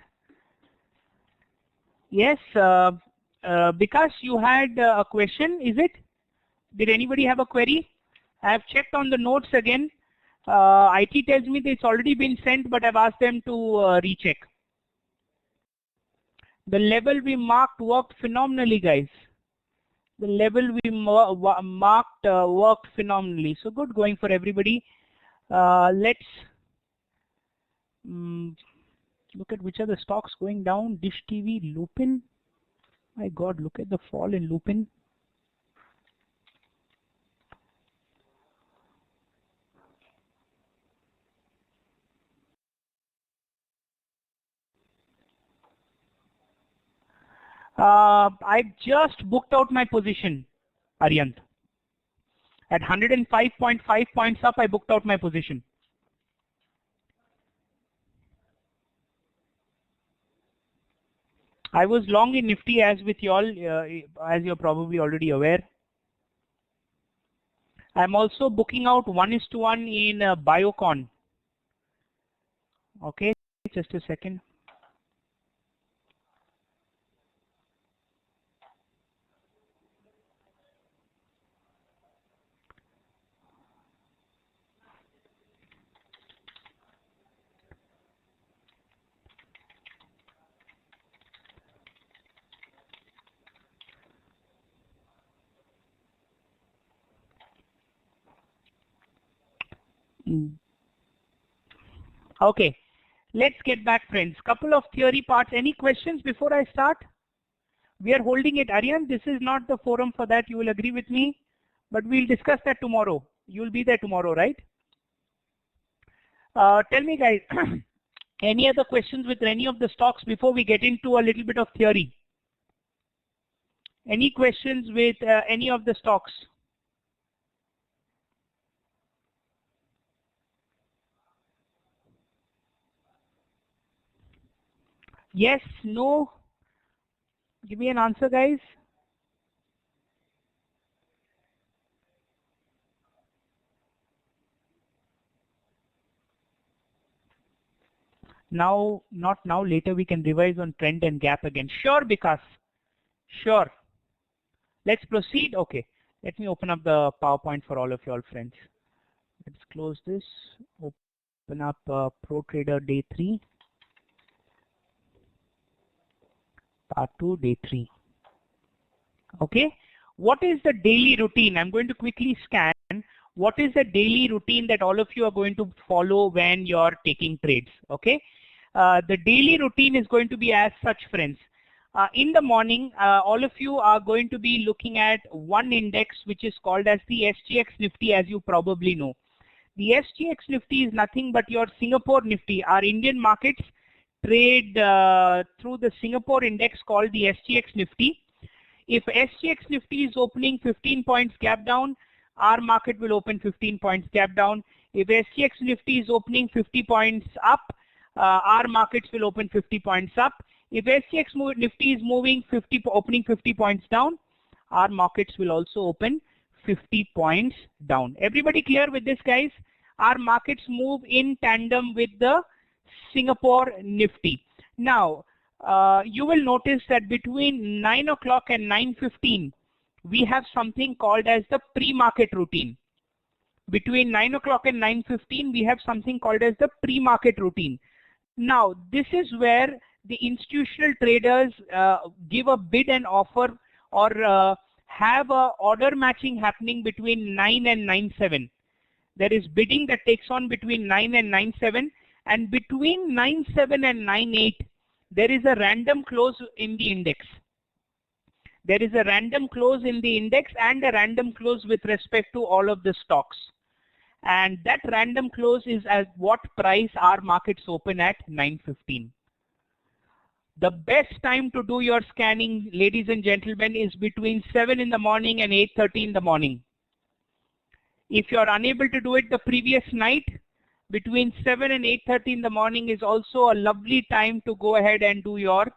Yes, because you had a question, is it? Did anybody have a query? I have checked on the notes again. IT tells me that it's already been sent, but I've asked them to recheck. The level we marked worked phenomenally, guys. The level we marked worked phenomenally. So good going for everybody. Let's look at which are the stocks going down. Dish TV, Lupin. My God, look at the fall in Lupin. I just booked out my position, Aryant. At 105.5 points up, I booked out my position. I was long in Nifty as with you all, as you're probably already aware. I'm also booking out 1:1 in Biocon. Okay, just a second. Okay, let's get back, friends. Couple of theory parts. Any questions before I start? We are holding it, Aryan. This is not the forum for that. You will agree with me, but we'll discuss that tomorrow. You'll be there tomorrow, right? Tell me, guys, any other questions with any of the stocks before we get into a little bit of theory? Any questions with any of the stocks? Yes, no? Give me an answer, guys. Now, not now, later we can revise on trend and gap again. Sure, Vikas. Sure. Let's proceed. Okay. Let me open up the PowerPoint for all of you all, friends. Let's close this. Open up Pro Trader Day 3. Part 2, Day 3. Okay. What is the daily routine? I'm going to quickly scan. What is the daily routine that all of you are going to follow when you're taking trades? Okay. The daily routine is going to be as such, friends. In the morning, all of you are going to be looking at one index which is called as the SGX Nifty, as you probably know. The SGX Nifty is nothing but your Singapore Nifty. Our Indian markets trade through the Singapore index called the SGX Nifty. If SGX Nifty is opening 15 points gap down, our market will open 15 points gap down. If SGX Nifty is opening 50 points up, our markets will open 50 points up. If SGX Nifty is moving opening 50 points down, our markets will also open 50 points down. Everybody clear with this, guys? Our markets move in tandem with the Singapore Nifty. Now, you will notice that between 9 o'clock and 9:15, we have something called as the pre-market routine. Between 9 o'clock and 9:15, we have something called as the pre-market routine. Now, this is where the institutional traders give a bid and offer, or have a order matching happening between 9 and 9:07. There is bidding that takes on between 9 and 9:07, and between 9:07 and 9:08, there is a random close in the index. There is a random close in the index and a random close with respect to all of the stocks. And that random close is at what price our markets open at 9:15. The best time to do your scanning, ladies and gentlemen, is between 7 in the morning and 8:30 in the morning. If you're unable to do it the previous night, between 7 and 8:30 in the morning is also a lovely time to go ahead and do your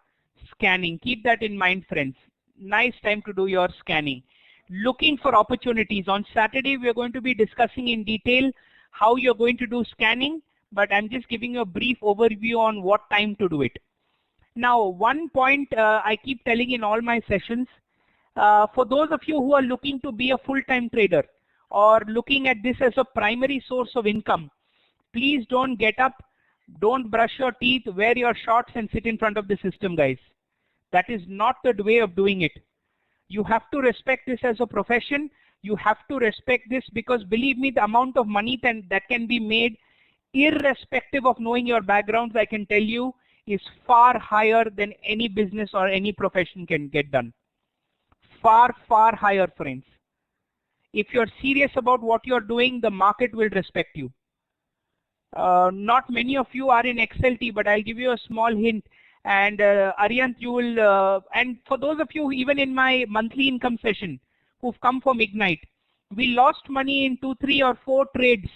scanning. Keep that in mind, friends. Nice time to do your scanning. Looking for opportunities. On Saturday, we are going to be discussing in detail how you're going to do scanning, but I'm just giving you a brief overview on what time to do it. Now, one point I keep telling in all my sessions, for those of you who are looking to be a full-time trader or looking at this as a primary source of income, please don't get up, don't brush your teeth, wear your shorts and sit in front of the system, guys. That is not the way of doing it. You have to respect this as a profession. You have to respect this because believe me, the amount of money that can be made irrespective of knowing your backgrounds, I can tell you, is far higher than any business or any profession can get done. Far, far higher, friends. If you're serious about what you're doing, the market will respect you. Not many of you are in XLT, but I'll give you a small hint. And Aryant, you will, and for those of you even in my monthly income session who've come from Ignite, we lost money in 2, 3 or 4 trades.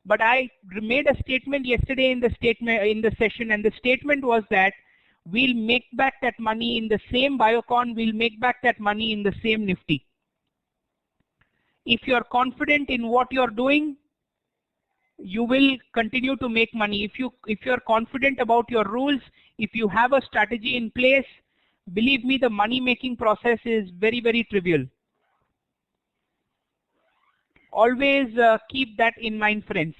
But I made a statement yesterday in the session, and the statement was that we'll make back that money in the same Biocon, we'll make back that money in the same Nifty. If you're confident in what you're doing, you will continue to make money. If you're confident about your rules, if you have a strategy in place, believe me, the money making process is very, very trivial. Always keep that in mind, friends.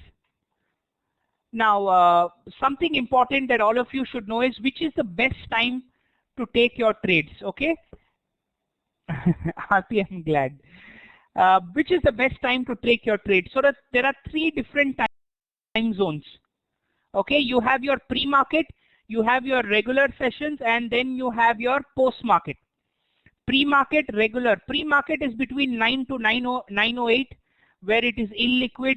Now, something important that all of you should know is which is the best time to take your trades, okay? Happy, I'm glad. Which is the best time to take your trades? So that there are 3 different time zones. Okay, you have your pre-market, you have your regular sessions, and then you have your post-market. Pre-market, regular. Pre-market is between 9 to 9:08, where it is illiquid,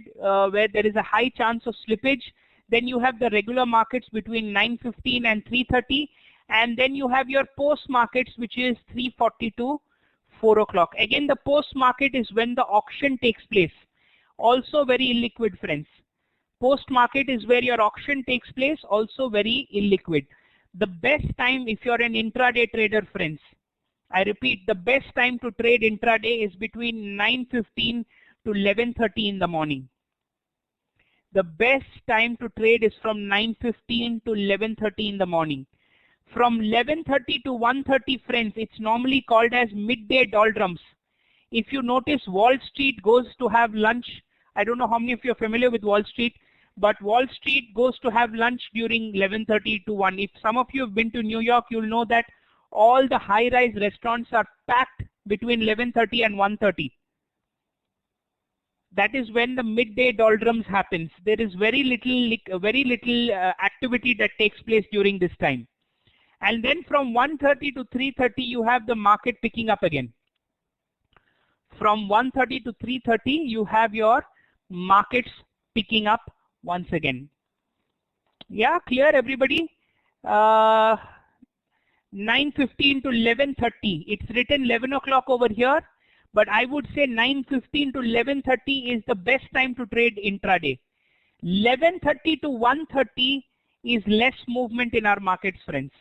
where there is a high chance of slippage. Then you have the regular markets between 9:15 and 3:30, and then you have your post-markets, which is 3:40 to 4 o'clock. Again, the post-market is when the auction takes place. Also very illiquid, friends. Post-market is where your auction takes place, also very illiquid. The best time if you're an intraday trader, friends, I repeat, the best time to trade intraday is between 9:15 to 11:30 in the morning. The best time to trade is from 9:15 to 11:30 in the morning. From 11:30 to 1:30, friends, it's normally called as midday doldrums. If you notice, Wall Street goes to have lunch. I don't know how many of you are familiar with Wall Street, but Wall Street goes to have lunch during 11:30 to 1. If some of you have been to New York, you'll know that all the high-rise restaurants are packed between 11:30 and 1:30. That is when the midday doldrums happens. There is very little activity that takes place during this time. And then from 1:30 to 3:30, you have the market picking up again. From 1:30 to 3:30, you have your markets picking up once again. Yeah, clear everybody? 9:15 to 11:30. It's written 11 o'clock over here, but I would say 9:15 to 11:30 is the best time to trade intraday. 11:30 to 1:30 is less movement in our markets, friends.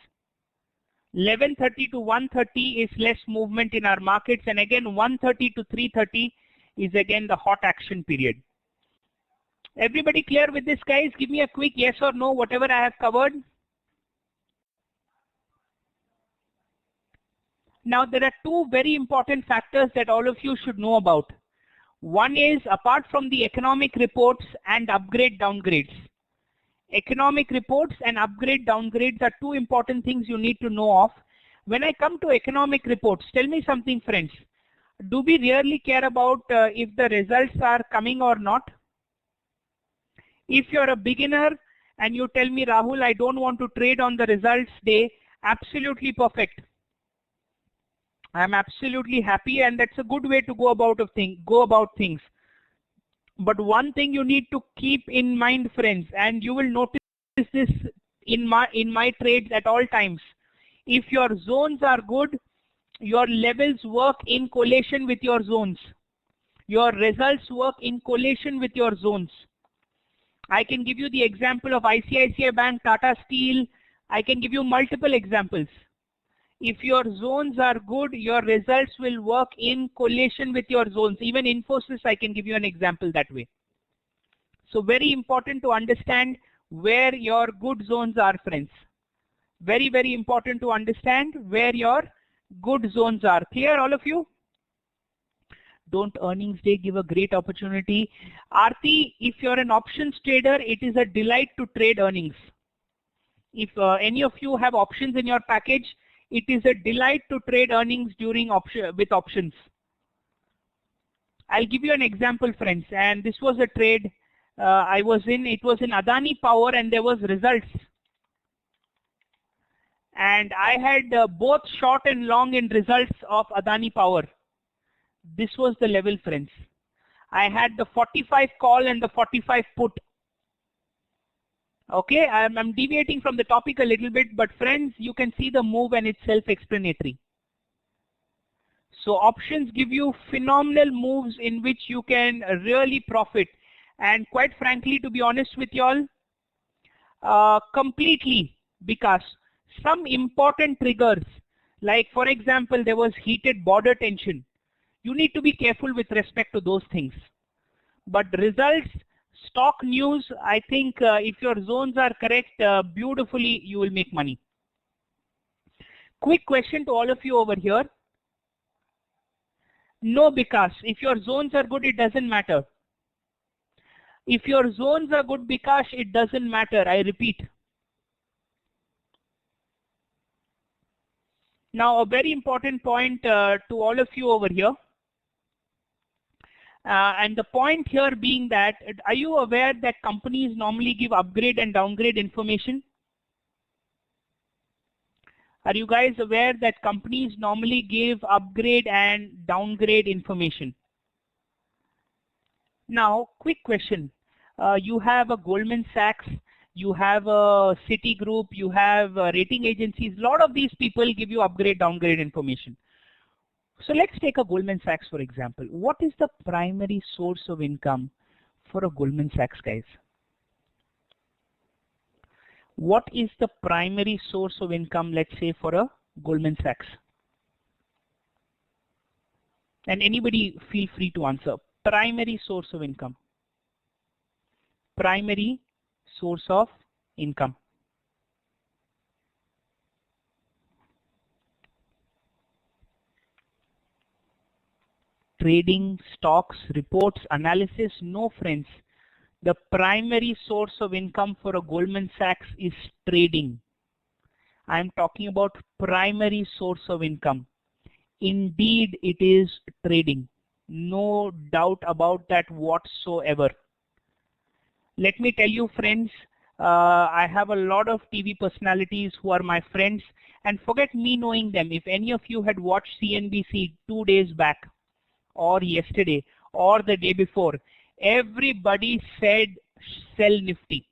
11:30 to 1:30 is less movement in our markets, and again 1:30 to 3:30 is again the hot action period. Everybody clear with this, guys? Give me a quick yes or no, whatever I have covered. Now, there are 2 very important factors that all of you should know about. One is, apart from the economic reports and upgrade downgrades. Economic reports and upgrade downgrades are 2 important things you need to know of. When I come to economic reports, tell me something, friends. Do we really care about if the results are coming or not? If you're a beginner and you tell me, Rahul, I don't want to trade on the results day, absolutely perfect. I'm absolutely happy, and that's a good way to go about things. But one thing you need to keep in mind, friends, and you will notice this in my trades at all times. If your zones are good, your levels work in collation with your zones. Your results work in collation with your zones. I can give you the example of ICICI Bank, Tata Steel. I can give you multiple examples. If your zones are good, your results will work in collation with your zones. Even Infosys, I can give you an example that way. So very important to understand where your good zones are, friends. Very, very important to understand where your good zones are. Clear, all of you? Don't earnings day give a great opportunity? Aarti, if you're an options trader, it is a delight to trade earnings. If any of you have options in your package, it is a delight to trade earnings during with options. I'll give you an example, friends, and this was a trade I was in. It was in Adani Power and there was results. And I had both short and long in results of Adani Power. This was the level, friends. I had the 45 call and the 45 put. Okay, I'm deviating from the topic a little bit, but friends, you can see the move and it's self-explanatory. So options give you phenomenal moves in which you can really profit. And quite frankly, to be honest with y'all, completely, because some important triggers, like for example, there was heated border tension. You need to be careful with respect to those things. But results, stock news, I think if your zones are correct, beautifully you will make money. Quick question to all of you over here. No, because if your zones are good, it doesn't matter. If your zones are good, because it doesn't matter. I repeat. Now, a very important point to all of you over here. And the point here being that, are you aware that companies normally give upgrade and downgrade information? Are you guys aware that companies normally give upgrade and downgrade information? Now, quick question. You have a Goldman Sachs, you have a Citigroup, you have rating agencies. A lot of these people give you upgrade, downgrade information. So let's take a Goldman Sachs, for example. What is the primary source of income for a Goldman Sachs, guys? What is the primary source of income, let's say, for a Goldman Sachs? And anybody feel free to answer. Primary source of income. Primary source of income. Trading, stocks, reports, analysis? No, friends. The primary source of income for a Goldman Sachs is trading. I'm talking about primary source of income. Indeed, it is trading. No doubt about that whatsoever. Let me tell you, friends, I have a lot of TV personalities who are my friends, and forget me knowing them. If any of you had watched CNBC 2 days back, or yesterday, or the day before, everybody said sell Nifty.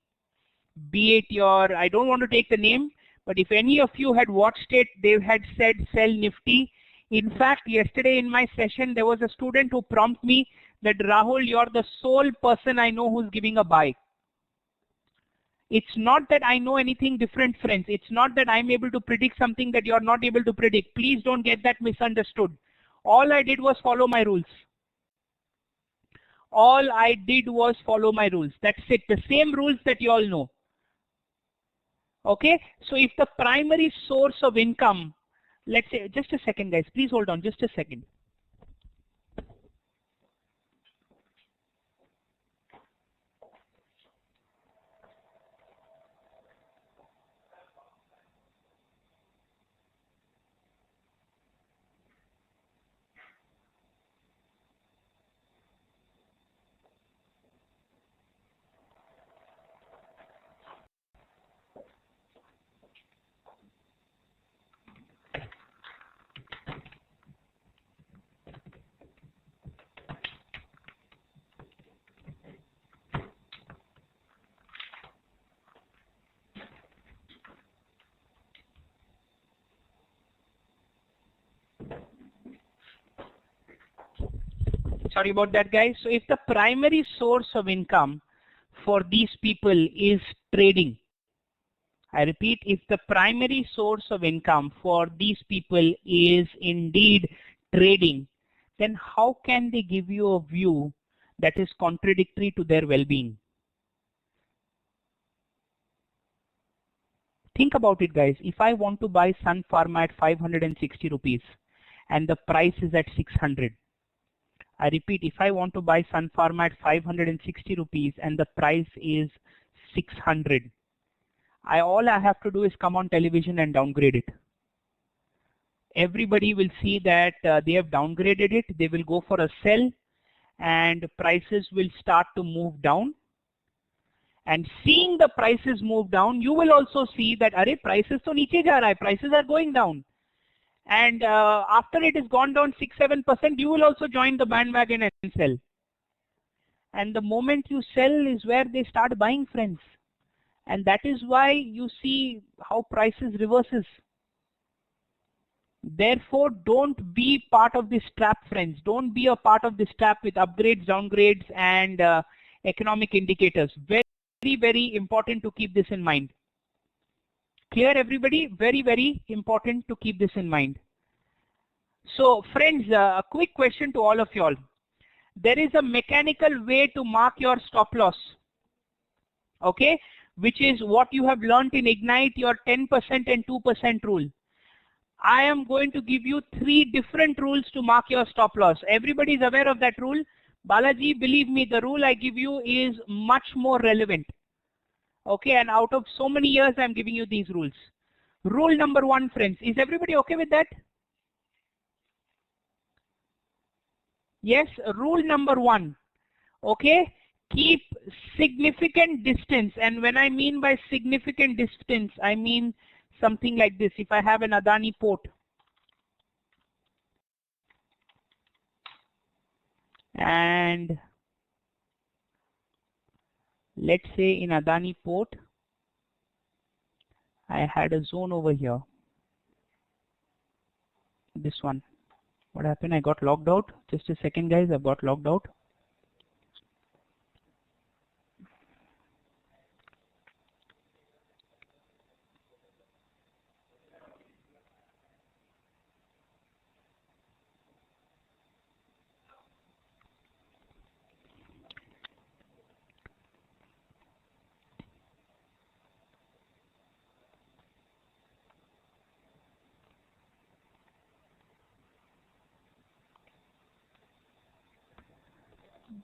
Be it your, I don't want to take the name, but if any of you had watched it, they had said sell Nifty. In fact, yesterday in my session, there was a student who prompted me that Rahul, you're the sole person I know who's giving a buy. It's not that I know anything different, friends. It's not that I'm able to predict something that you're not able to predict. Please don't get that misunderstood. All I did was follow my rules. All I did was follow my rules. That's it. The same rules that you all know. Okay. So if the primary source of income, let's say, just a second, guys, please hold on just a second. Sorry about that, guys. So if the primary source of income for these people is trading, I repeat, if the primary source of income for these people is indeed trading, then how can they give you a view that is contradictory to their well-being? Think about it, guys. If I want to buy Sun Pharma at 560 rupees and the price is at 600, I repeat, if I want to buy Sun Pharma at 560 rupees and the price is 600, all I have to do is come on television and downgrade it. Everybody will see that they have downgraded it. They will go for a sell and prices will start to move down. And seeing the prices move down, you will also see that array prices to niche ja raha hai, prices are going down. And after it has gone down 6-7%, you will also join the bandwagon and sell. And the moment you sell is where they start buying, friends. And that is why you see how prices reverses. Therefore, don't be part of this trap, friends. Don't be a part of this trap with upgrades, downgrades, and economic indicators. Very, very important to keep this in mind. Clear, everybody? Very, very important to keep this in mind. So, friends, a quick question to all of y'all. There is a mechanical way to mark your stop loss, okay, which is what you have learned in Ignite, your 10% and 2% rule. I am going to give you 3 different rules to mark your stop loss. Everybody is aware of that rule. Balaji, believe me, the rule I give you is much more relevant. Okay, and out of so many years, I'm giving you these rules. Rule number 1, friends. Is everybody okay with that? Yes, rule number 1. Okay, keep significant distance. And when I mean by significant distance, I mean something like this. If I have an Adani port and let's say in Adani port, I had a zone over here. This one. What happened? I got logged out. Just a second, guys. I've got logged out.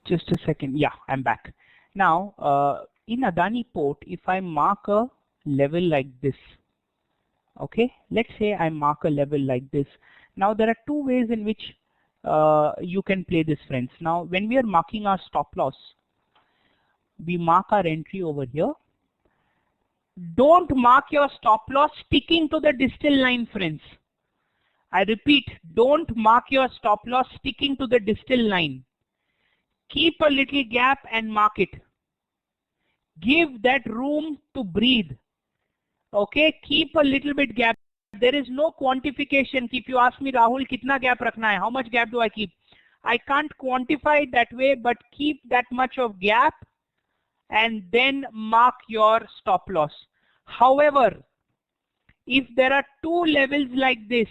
Just a second. Yeah, I'm back. Now, in Adani port, if I mark a level like this, okay, let's say I mark a level like this. Now, there are 2 ways in which you can play this, friends. Now, when we are marking our stop loss, we mark our entry over here. Don't mark your stop loss sticking to the distal line, friends. I repeat, don't mark your stop loss sticking to the distal line. Keep a little gap and mark it. Give that room to breathe. Okay, keep a little bit gap. There is no quantification. If you ask me, Rahul, kitna gap rakhna hai? How much gap do I keep? I can't quantify it that way, but keep that much of gap and then mark your stop loss. However, if there are 2 levels like this,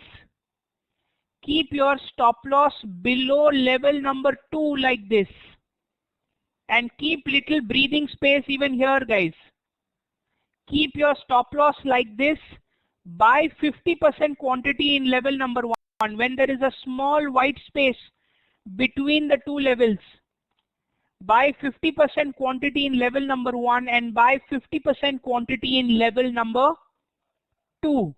keep your stop loss below level number 2 like this. And keep little breathing space even here, guys. Keep your stop loss like this. Buy 50% quantity in level number 1 when there is a small white space between the 2 levels. Buy 50% quantity in level number 1 and buy 50% quantity in level number 2.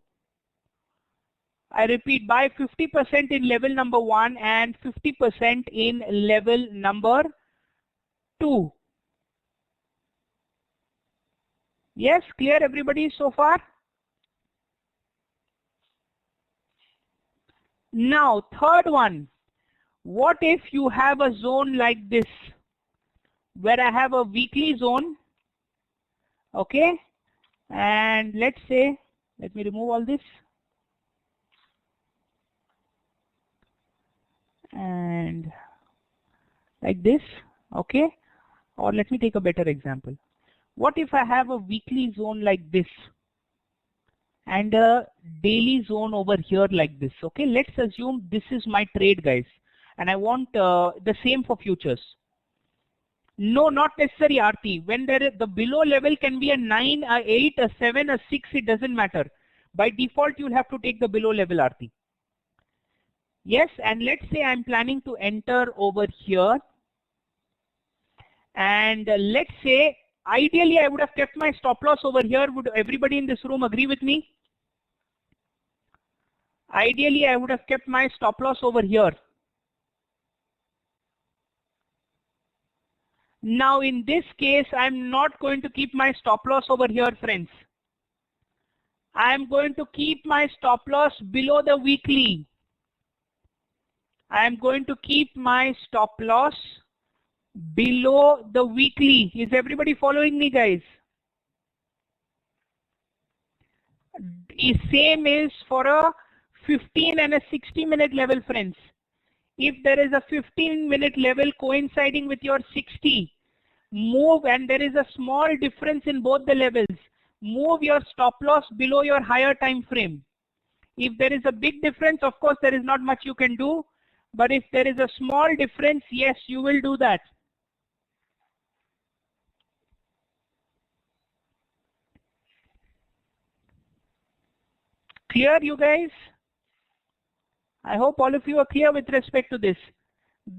I repeat, buy 50% in level number 1 and 50% in level number 2. Yes, clear everybody so far? Now, third one. What if you have a zone like this, where I have a weekly zone, okay? And let's say, let me remove all this. And like this, okay? Or let me take a better example. What if I have a weekly zone like this and a daily zone over here like this, okay? Let's assume this is my trade, guys, and I want the same for futures. No, not necessary, Aarti. When there is the below level can be a 9, a 8, a 7, a 6, it doesn't matter. By default, you'll have to take the below level, Aarti. Yes, and let's say I'm planning to enter over here. And let's say, ideally, I would have kept my stop loss over here. Would everybody in this room agree with me? Ideally, I would have kept my stop loss over here. Now, in this case, I'm not going to keep my stop loss over here, friends. I'm going to keep my stop loss below the weekly. I'm going to keep my stop loss below the weekly. Is everybody following me, guys? Same is for a 15 and a 60-minute level, friends. If there is a 15-minute level coinciding with your 60, move, and there is a small difference in both the levels, move your stop loss below your higher time frame. If there is a big difference, of course, there is not much you can do. But if there is a small difference, yes, you will do that. Clear, you guys? I hope all of you are clear with respect to this.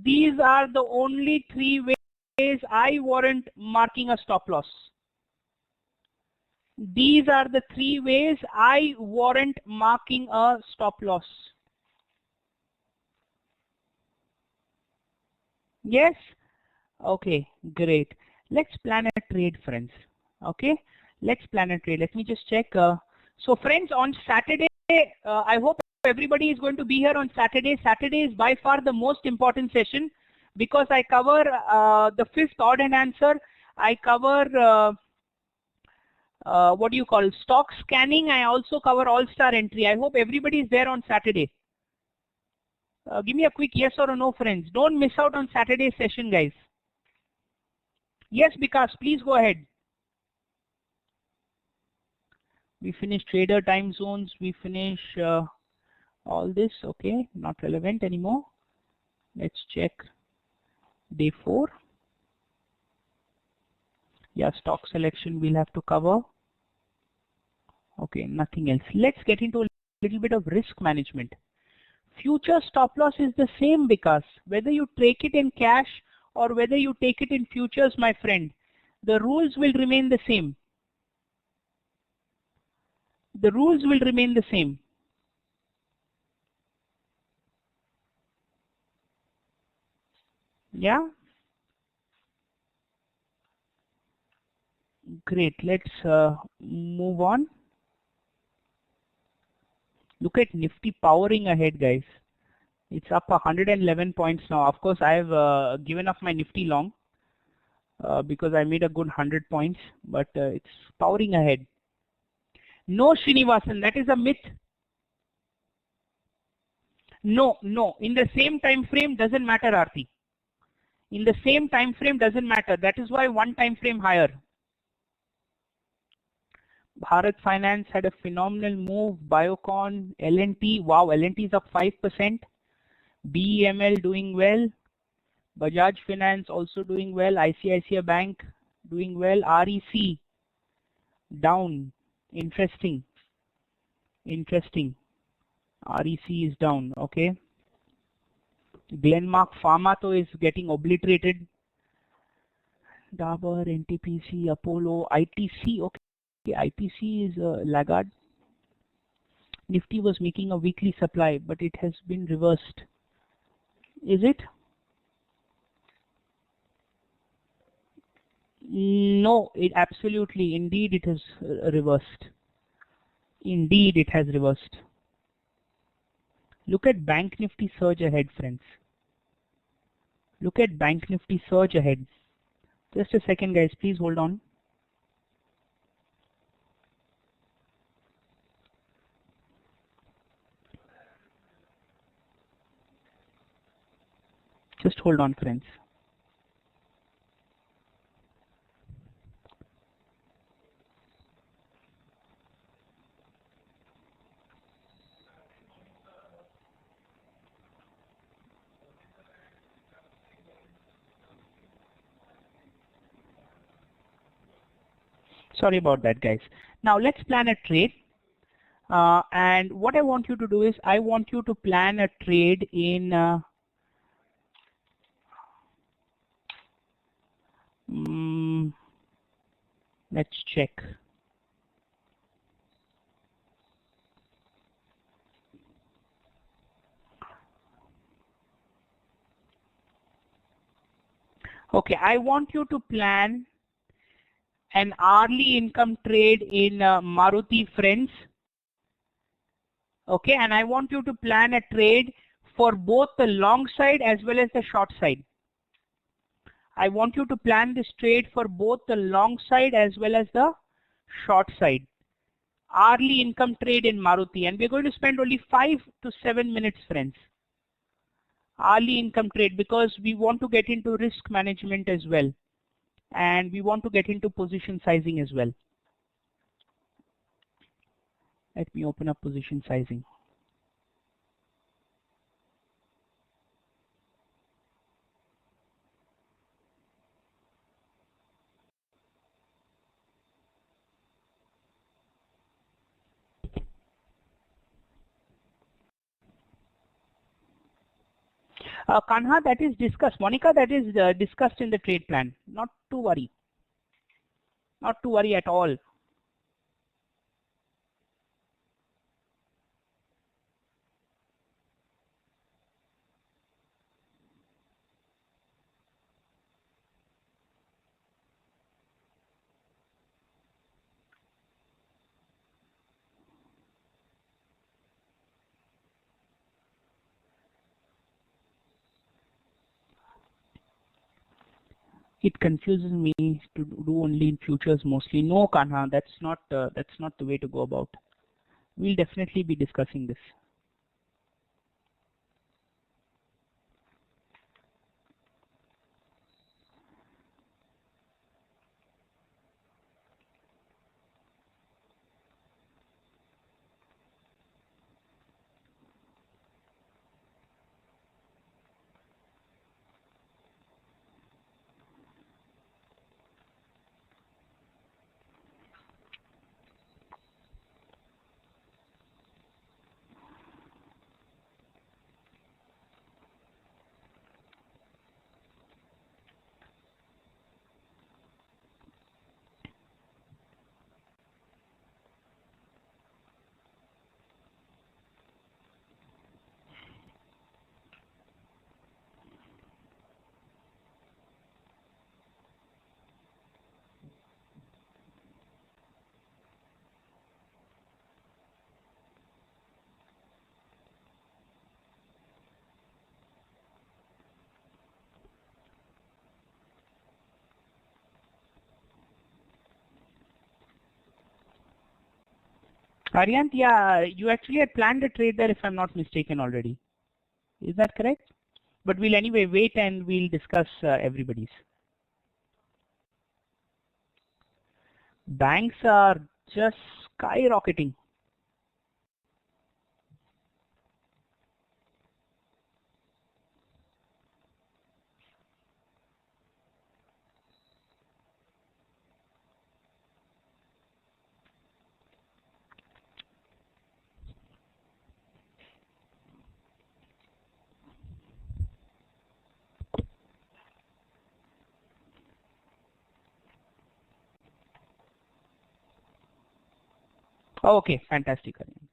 These are the only 3 ways I warrant marking a stop loss. These are the 3 ways I warrant marking a stop loss. Yes? Okay, great. Let's plan a trade, friends. Okay, let's plan a trade. Let me just check. So friends, on Saturday, I hope everybody is going to be here on Saturday. Saturday is by far the most important session because I cover the 5th odd and answer. I cover what do you call stock scanning. I also cover all-star entry. I hope everybody is there on Saturday. Give me a quick yes or a no, friends. Don't miss out on Saturday's session, guys. Yes, Vikas, please go ahead. We finish trader time zones. We finish all this. Okay, not relevant anymore. Let's check day 4. Yeah, stock selection we'll have to cover. Okay, nothing else. Let's get into a little bit of risk management. Future stop loss is the same because whether you take it in cash or whether you take it in futures, my friend, the rules will remain the same. The rules will remain the same. Yeah. Great. Let's move on. Look at Nifty powering ahead, guys. It's up 111 points now. Of course, I've given up my Nifty long because I made a good 100 points, but it's powering ahead. No, Srinivasan, that is a myth. No, in the same time frame doesn't matter, Aarti. In the same time frame doesn't matter. That is why one time frame higher. Bharat Finance had a phenomenal move. Biocon, L&T, wow, L&T is up 5%. BEML doing well. Bajaj Finance also doing well. ICICI Bank doing well. REC down. Interesting. REC is down. Okay. Glenmark Pharma is getting obliterated. Dabur, NTPC, Apollo, ITC. Okay, ITC is laggard. Nifty was making a weekly supply, but it has been reversed. Is it? No, it absolutely, indeed, it has reversed. Indeed, it has reversed. Look at Bank Nifty surge ahead, friends. Look at Bank Nifty surge ahead. Just a second, guys. Please hold on. Just hold on, friends. Sorry about that, guys. Now let's plan a trade. And what I want you to do is I want you to plan a trade in let's check. Okay, I want you to plan an hourly income trade in Maruti Friends. Okay, and I want you to plan a trade for both the long side as well as the short side. I want you to plan this trade for both the long side as well as the short side. Hourly income trade in Maruti, and we're going to spend only 5 to 7 minutes, friends. Hourly income trade, because we want to get into risk management as well, and we want to get into position sizing as well. Let me open up position sizing. Kanha, that is discussed. Monica, that is discussed in the trade plan. Not to worry. Not to worry at all. It confuses me to do only in futures mostly. No, Kanha, that's not the way to go about. We'll definitely be discussing this. Aryant, yeah, you actually had planned a trade there if I'm not mistaken already. Is that correct? But we'll anyway wait and we'll discuss everybody's. Banks are just skyrocketing. Okay, fantastic, Aryant.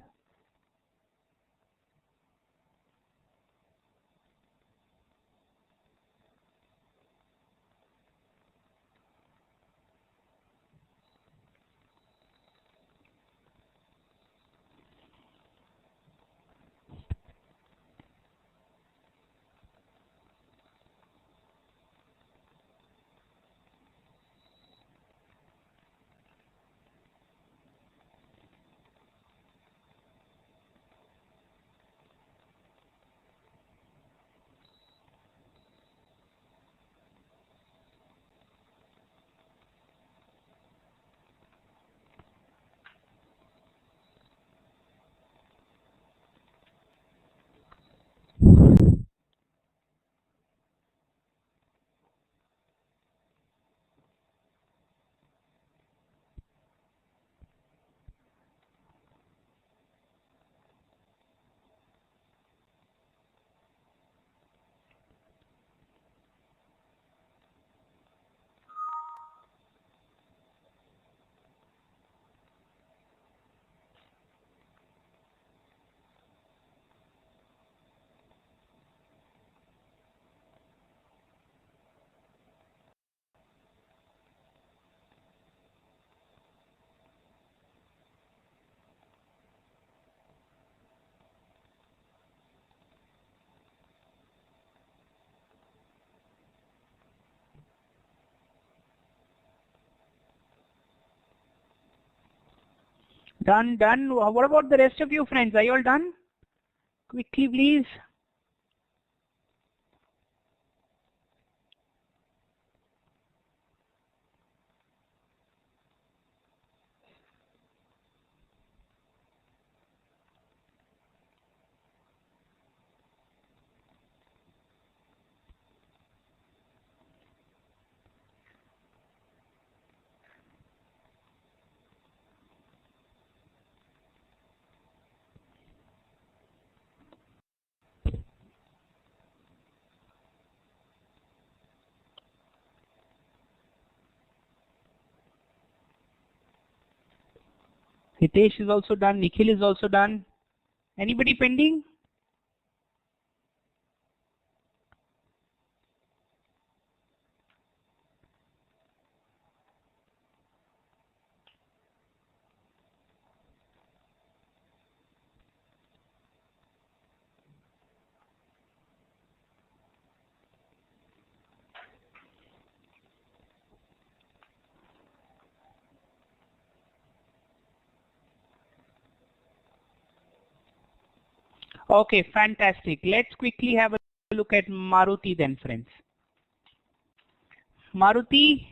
Done, done. What about the rest of you friends? Are you all done? Quickly, please. Hitesh is also done. Nikhil is also done. Anybody pending? Okay, fantastic. Let's quickly have a look at Maruti then, friends. Maruti,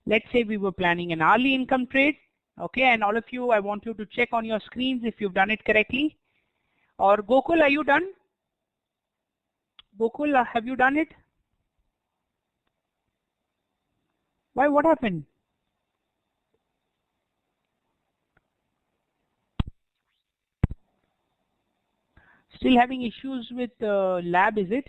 let's say we were planning an hourly income trade. Okay, and all of you, I want you to check on your screens if you've done it correctly. Or Gokul, are you done? Gokul, have you done it? Why, what happened? Still having issues with lab, is it?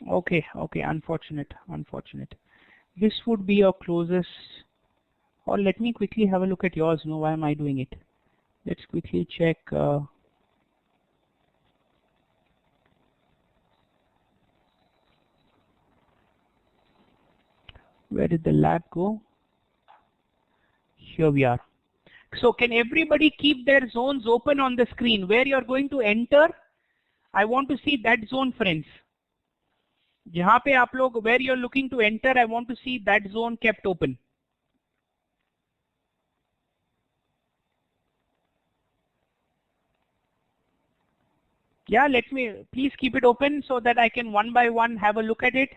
Okay, okay, unfortunate. This would be your closest, or let me quickly have a look at yours. No, why am I doing it? Let's quickly check. Where did the lab go? Here we are. So can everybody keep their zones open on the screen? Where you're going to enter, I want to see that zone, friends. जहाँ पे आप लोग, where you're looking to enter, I want to see that zone kept open. Yeah, let me, please keep it open so that I can one by one have a look at it.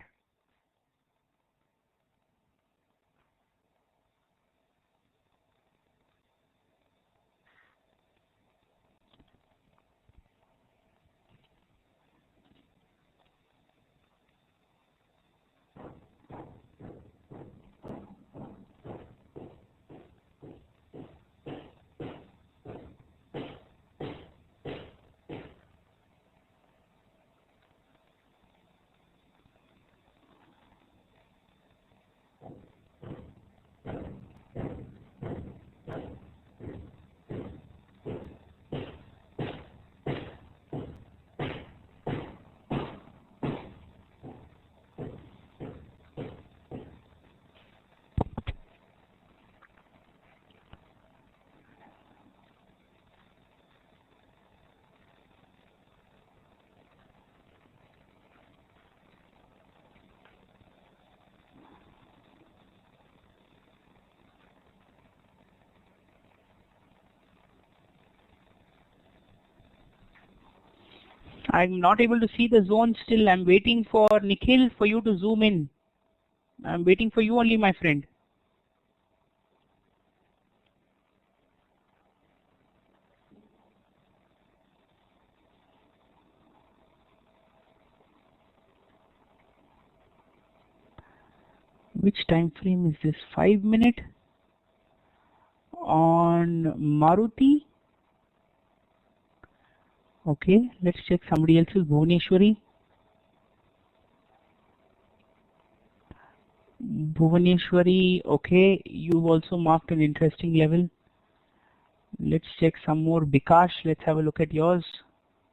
I'm not able to see the zone still. I'm waiting for Nikhil for you to zoom in. I'm waiting for you only, my friend. Which time frame is this? 5 minute on Maruti. Okay, let's check somebody else's. Bhuvaneshwari. Bhuvaneshwari, okay, you've also marked an interesting level. Let's check some more. Bikash, let's have a look at yours.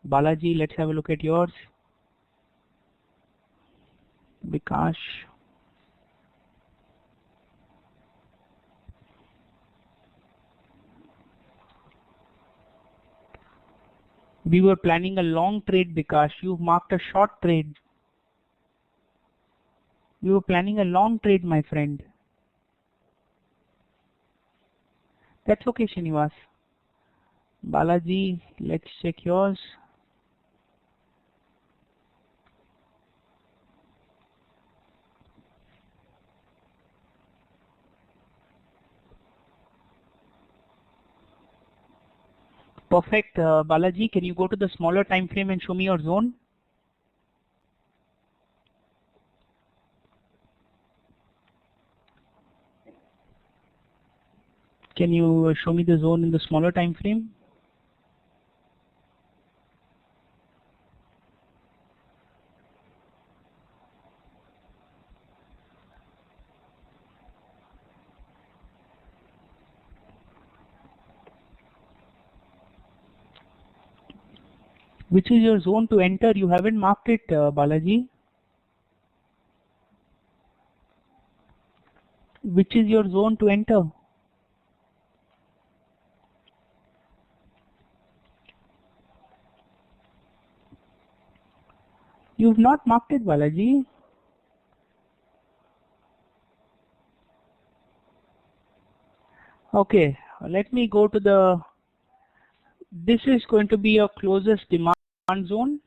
Balaji, let's have a look at yours. Bikash. We were planning a long trade, Bikash. You've marked a short trade. You were planning a long trade, my friend. That's okay, Srinivas. Balaji, let's check yours. Perfect. Balaji, can you go to the smaller time frame and show me your zone? Can you show me the zone in the smaller time frame? Which is your zone to enter? You haven't marked it, Balaji. Which is your zone to enter? You've not marked it, Balaji. Okay, let me go to the, this is going to be your closest demand zone.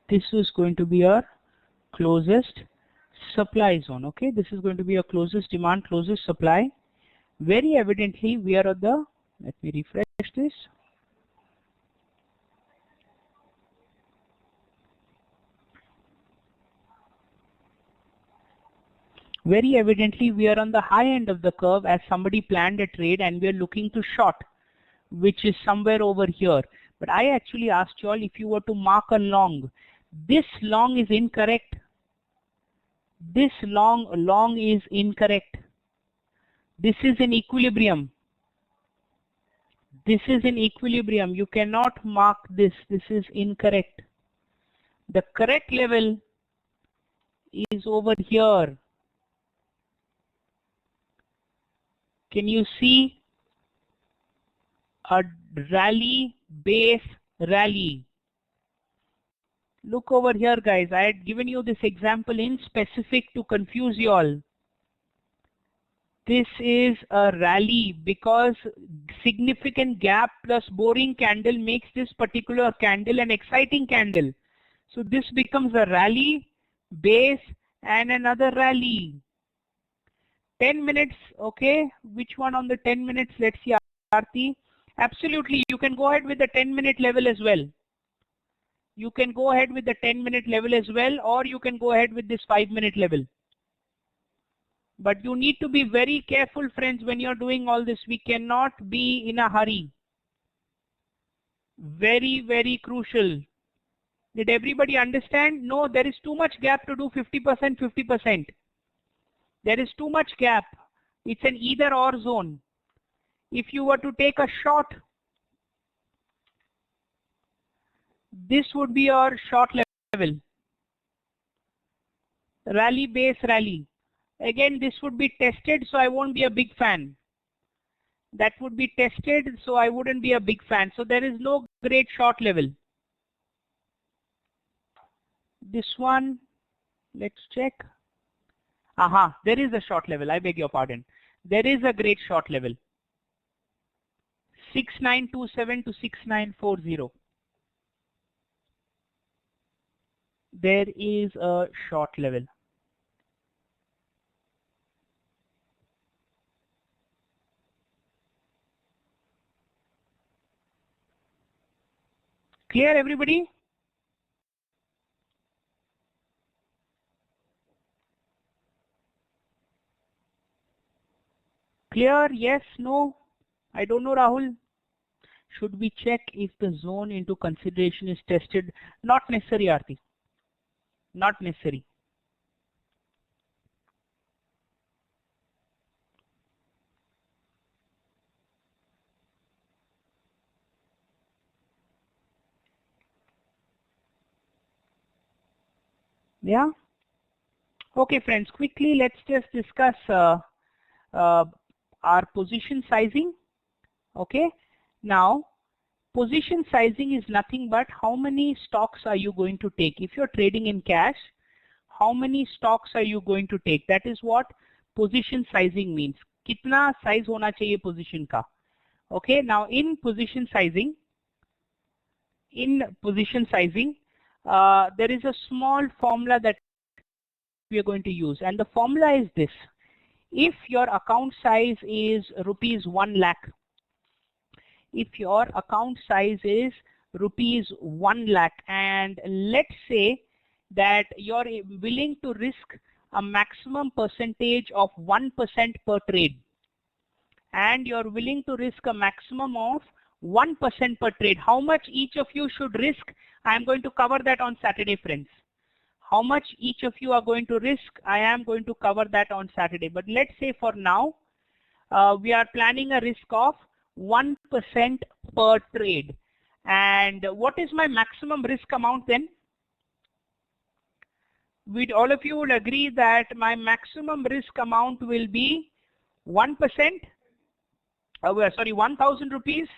This is going to be your closest supply zone. Okay, this is going to be your closest demand, closest supply. Very evidently, we are at the, let me refresh this. Very evidently, we are on the high end of the curve as somebody planned a trade and we are looking to short, which is somewhere over here. But I actually asked you all if you were to mark a long. This long is incorrect. This long is incorrect. This is in equilibrium. This is in equilibrium. You cannot mark this. This is incorrect. The correct level is over here. Can you see a rally, base rally? Look over here, guys. I had given you this example in specific to confuse you all. This is a rally because significant gap plus boring candle makes this particular candle an exciting candle. So this becomes a rally, base, and another rally. 10 minutes, okay. Which one on the 10 minutes? Let's see, Aarti. Absolutely, you can go ahead with the 10-minute level as well. You can go ahead with the 10-minute level as well, or you can go ahead with this 5-minute level. But you need to be very careful, friends, when you're doing all this. We cannot be in a hurry. Very, very crucial. Did everybody understand? No, there is too much gap to do 50%, 50%. There is too much gap. It's an either or zone. If you were to take a short, this would be your short level. Rally, base, rally. Again, this would be tested, so I won't be a big fan. That would be tested, so I wouldn't be a big fan. So there is no great short level. This one, let's check. Aha, there is a short level. I beg your pardon. There is a great short level. 6927 to 6940. There is a short level. Clear, everybody? Clear? Yes? No? I don't know, Rahul. Should we check if the zone into consideration is tested? Not necessary, Aarti. Not necessary. Yeah? Okay, friends, quickly let's just discuss our position sizing. Okay, now position sizing is nothing but how many stocks are you going to take. If you're trading in cash, how many stocks are you going to take? That is what position sizing means. Kitna size hona chahiye position ka? Okay, now in position sizing, there is a small formula that we are going to use, and the formula is this. If your account size is rupees 1 lakh, if your account size is rupees 1 lakh, and let's say that you're willing to risk a maximum percentage of 1% per trade, and you're willing to risk a maximum of 1% per trade, how much each of you should risk? I'm going to cover that on Saturday, friends. How much each of you are going to risk? I am going to cover that on Saturday. But let's say for now, we are planning a risk of 1% per trade. And what is my maximum risk amount then? All of you would agree that my maximum risk amount will be 1%, 1,000 rupees.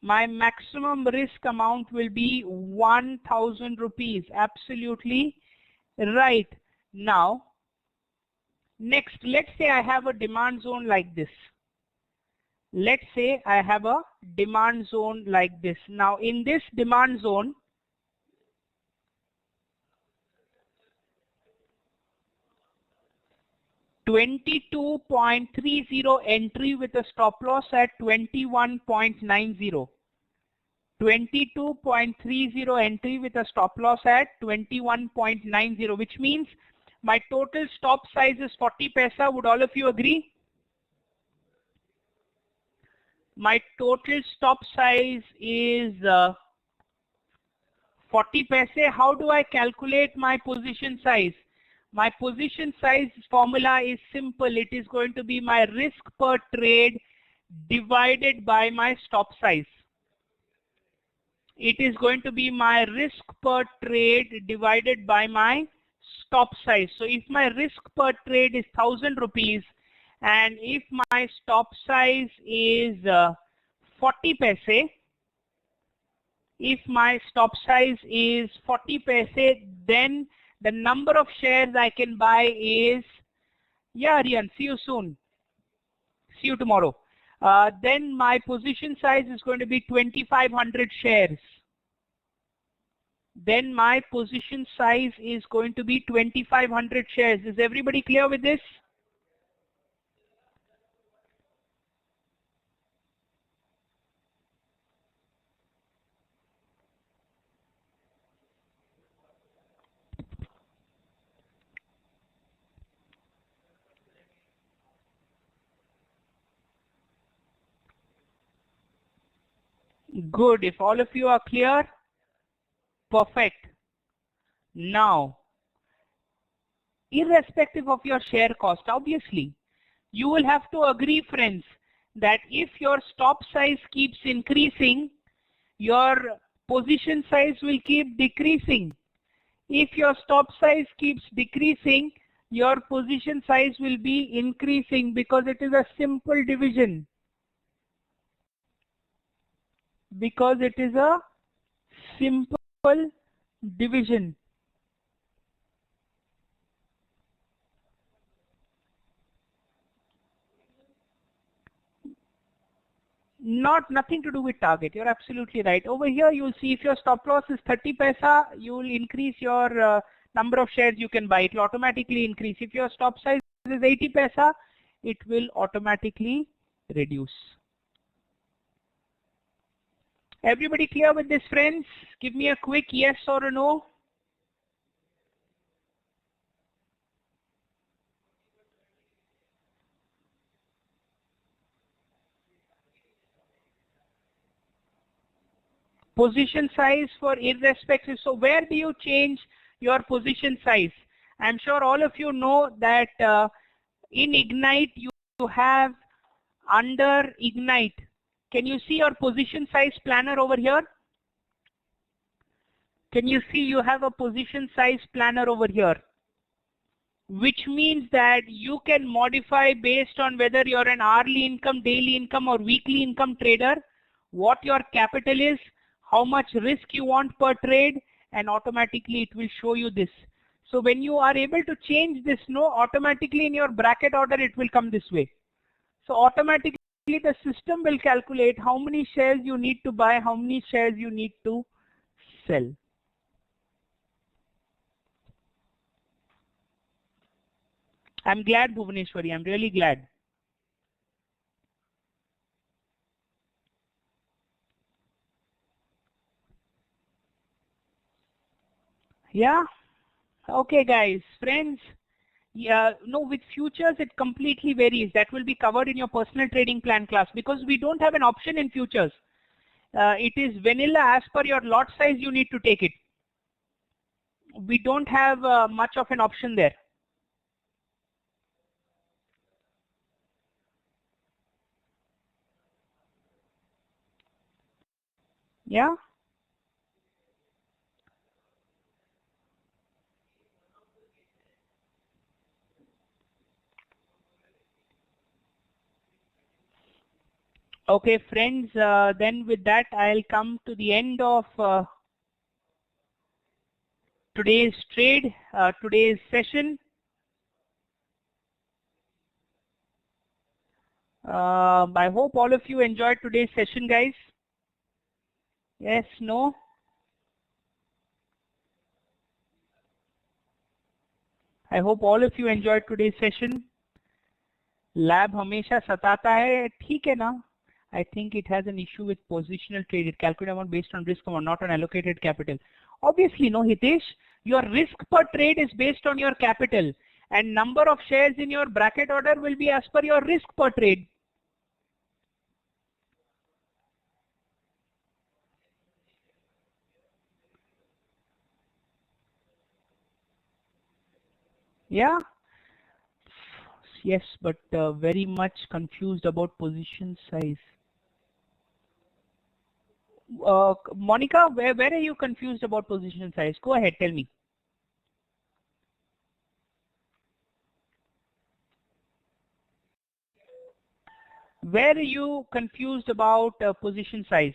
My maximum risk amount will be 1,000 rupees. Absolutely right. Now, next, let's say I have a demand zone like this. Let's say I have a demand zone like this. Now, in this demand zone, $22.30 entry with a stop loss at 21.90. 22.30 entry with a stop loss at 21.90, which means my total stop size is 40 paisa. Would all of you agree? My total stop size is 40 paise. How do I calculate my position size? My position size formula is simple. It is going to be my risk per trade divided by my stop size. It is going to be my risk per trade divided by my stop size. So if my risk per trade is 1,000 rupees, and if my stop size is 40 paise, if my stop size is 40 paise, then the number of shares I can buy is, yeah, Rian, see you soon. See you tomorrow. Then my position size is going to be 2,500 shares. Then my position size is going to be 2,500 shares. Is everybody clear with this? Good. If all of you are clear, perfect. Now, irrespective of your share cost, obviously, you will have to agree, friends, that if your stop size keeps increasing, your position size will keep decreasing. If your stop size keeps decreasing, your position size will be increasing, because it is a simple division. Because it is a simple division. Nothing to do with target. You're absolutely right. Over here, you'll see if your stop loss is 30 paisa, you will increase your number of shares you can buy. It will automatically increase. If your stop size is 80 paisa, it will automatically reduce. Everybody clear with this, friends? Give me a quick yes or a no. Position size for irrespective. So where do you change your position size? I'm sure all of you know that in Ignite you have under Ignite. Can you see your position size planner over here? Can you see you have a position size planner over here? Which means that you can modify based on whether you're an hourly income, daily income or weekly income trader, what your capital is, how much risk you want per trade, and automatically it will show you this. So when you are able to change this, no, automatically in your bracket order it will come this way. So automatically the system will calculate how many shares you need to buy, how many shares you need to sell. I'm glad, Bhuvaneshwari, I'm really glad. Yeah. Okay, guys, friends. Yeah, no, with futures it completely varies. That will be covered in your personal trading plan class, because we don't have an option in futures. It is vanilla. As per your lot size you need to take it. We don't have much of an option there. Yeah. Okay, friends, then with that I'll come to the end of today's trade, today's session. I hope all of you enjoyed today's session, guys. Yes, no? I hope all of you enjoyed today's session. Lab हमेशा सताता है, ठीक है ना? I think it has an issue with positional trade. It calculates amount based on risk amount, not on allocated capital. Obviously, no, Hitesh. Your risk per trade is based on your capital, and number of shares in your bracket order will be as per your risk per trade. Yeah. Yes, but very much confused about position size. Monica, where are you confused about position size? Go ahead, tell me. Where are you confused about position size?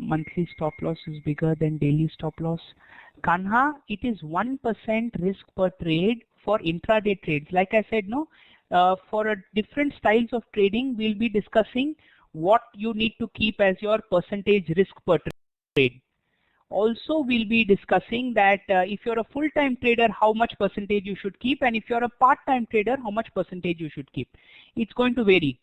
Monthly stop loss is bigger than daily stop loss. Kanha, it is 1% risk per trade for intraday trades. Like I said, no, for a different styles of trading, we'll be discussing what you need to keep as your percentage risk per trade. Also, we'll be discussing that if you're a full-time trader, how much percentage you should keep, and if you're a part-time trader, how much percentage you should keep. It's going to vary.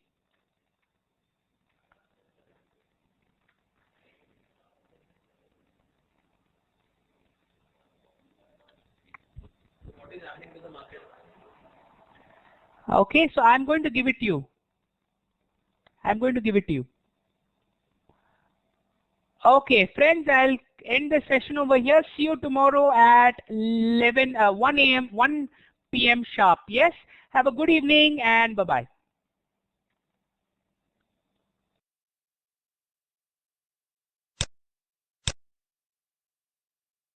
Okay, so I'm going to give it to you. I'm going to give it to you. Okay, friends, I'll end the session over here. See you tomorrow at 1 p.m. sharp. Yes, have a good evening and bye-bye.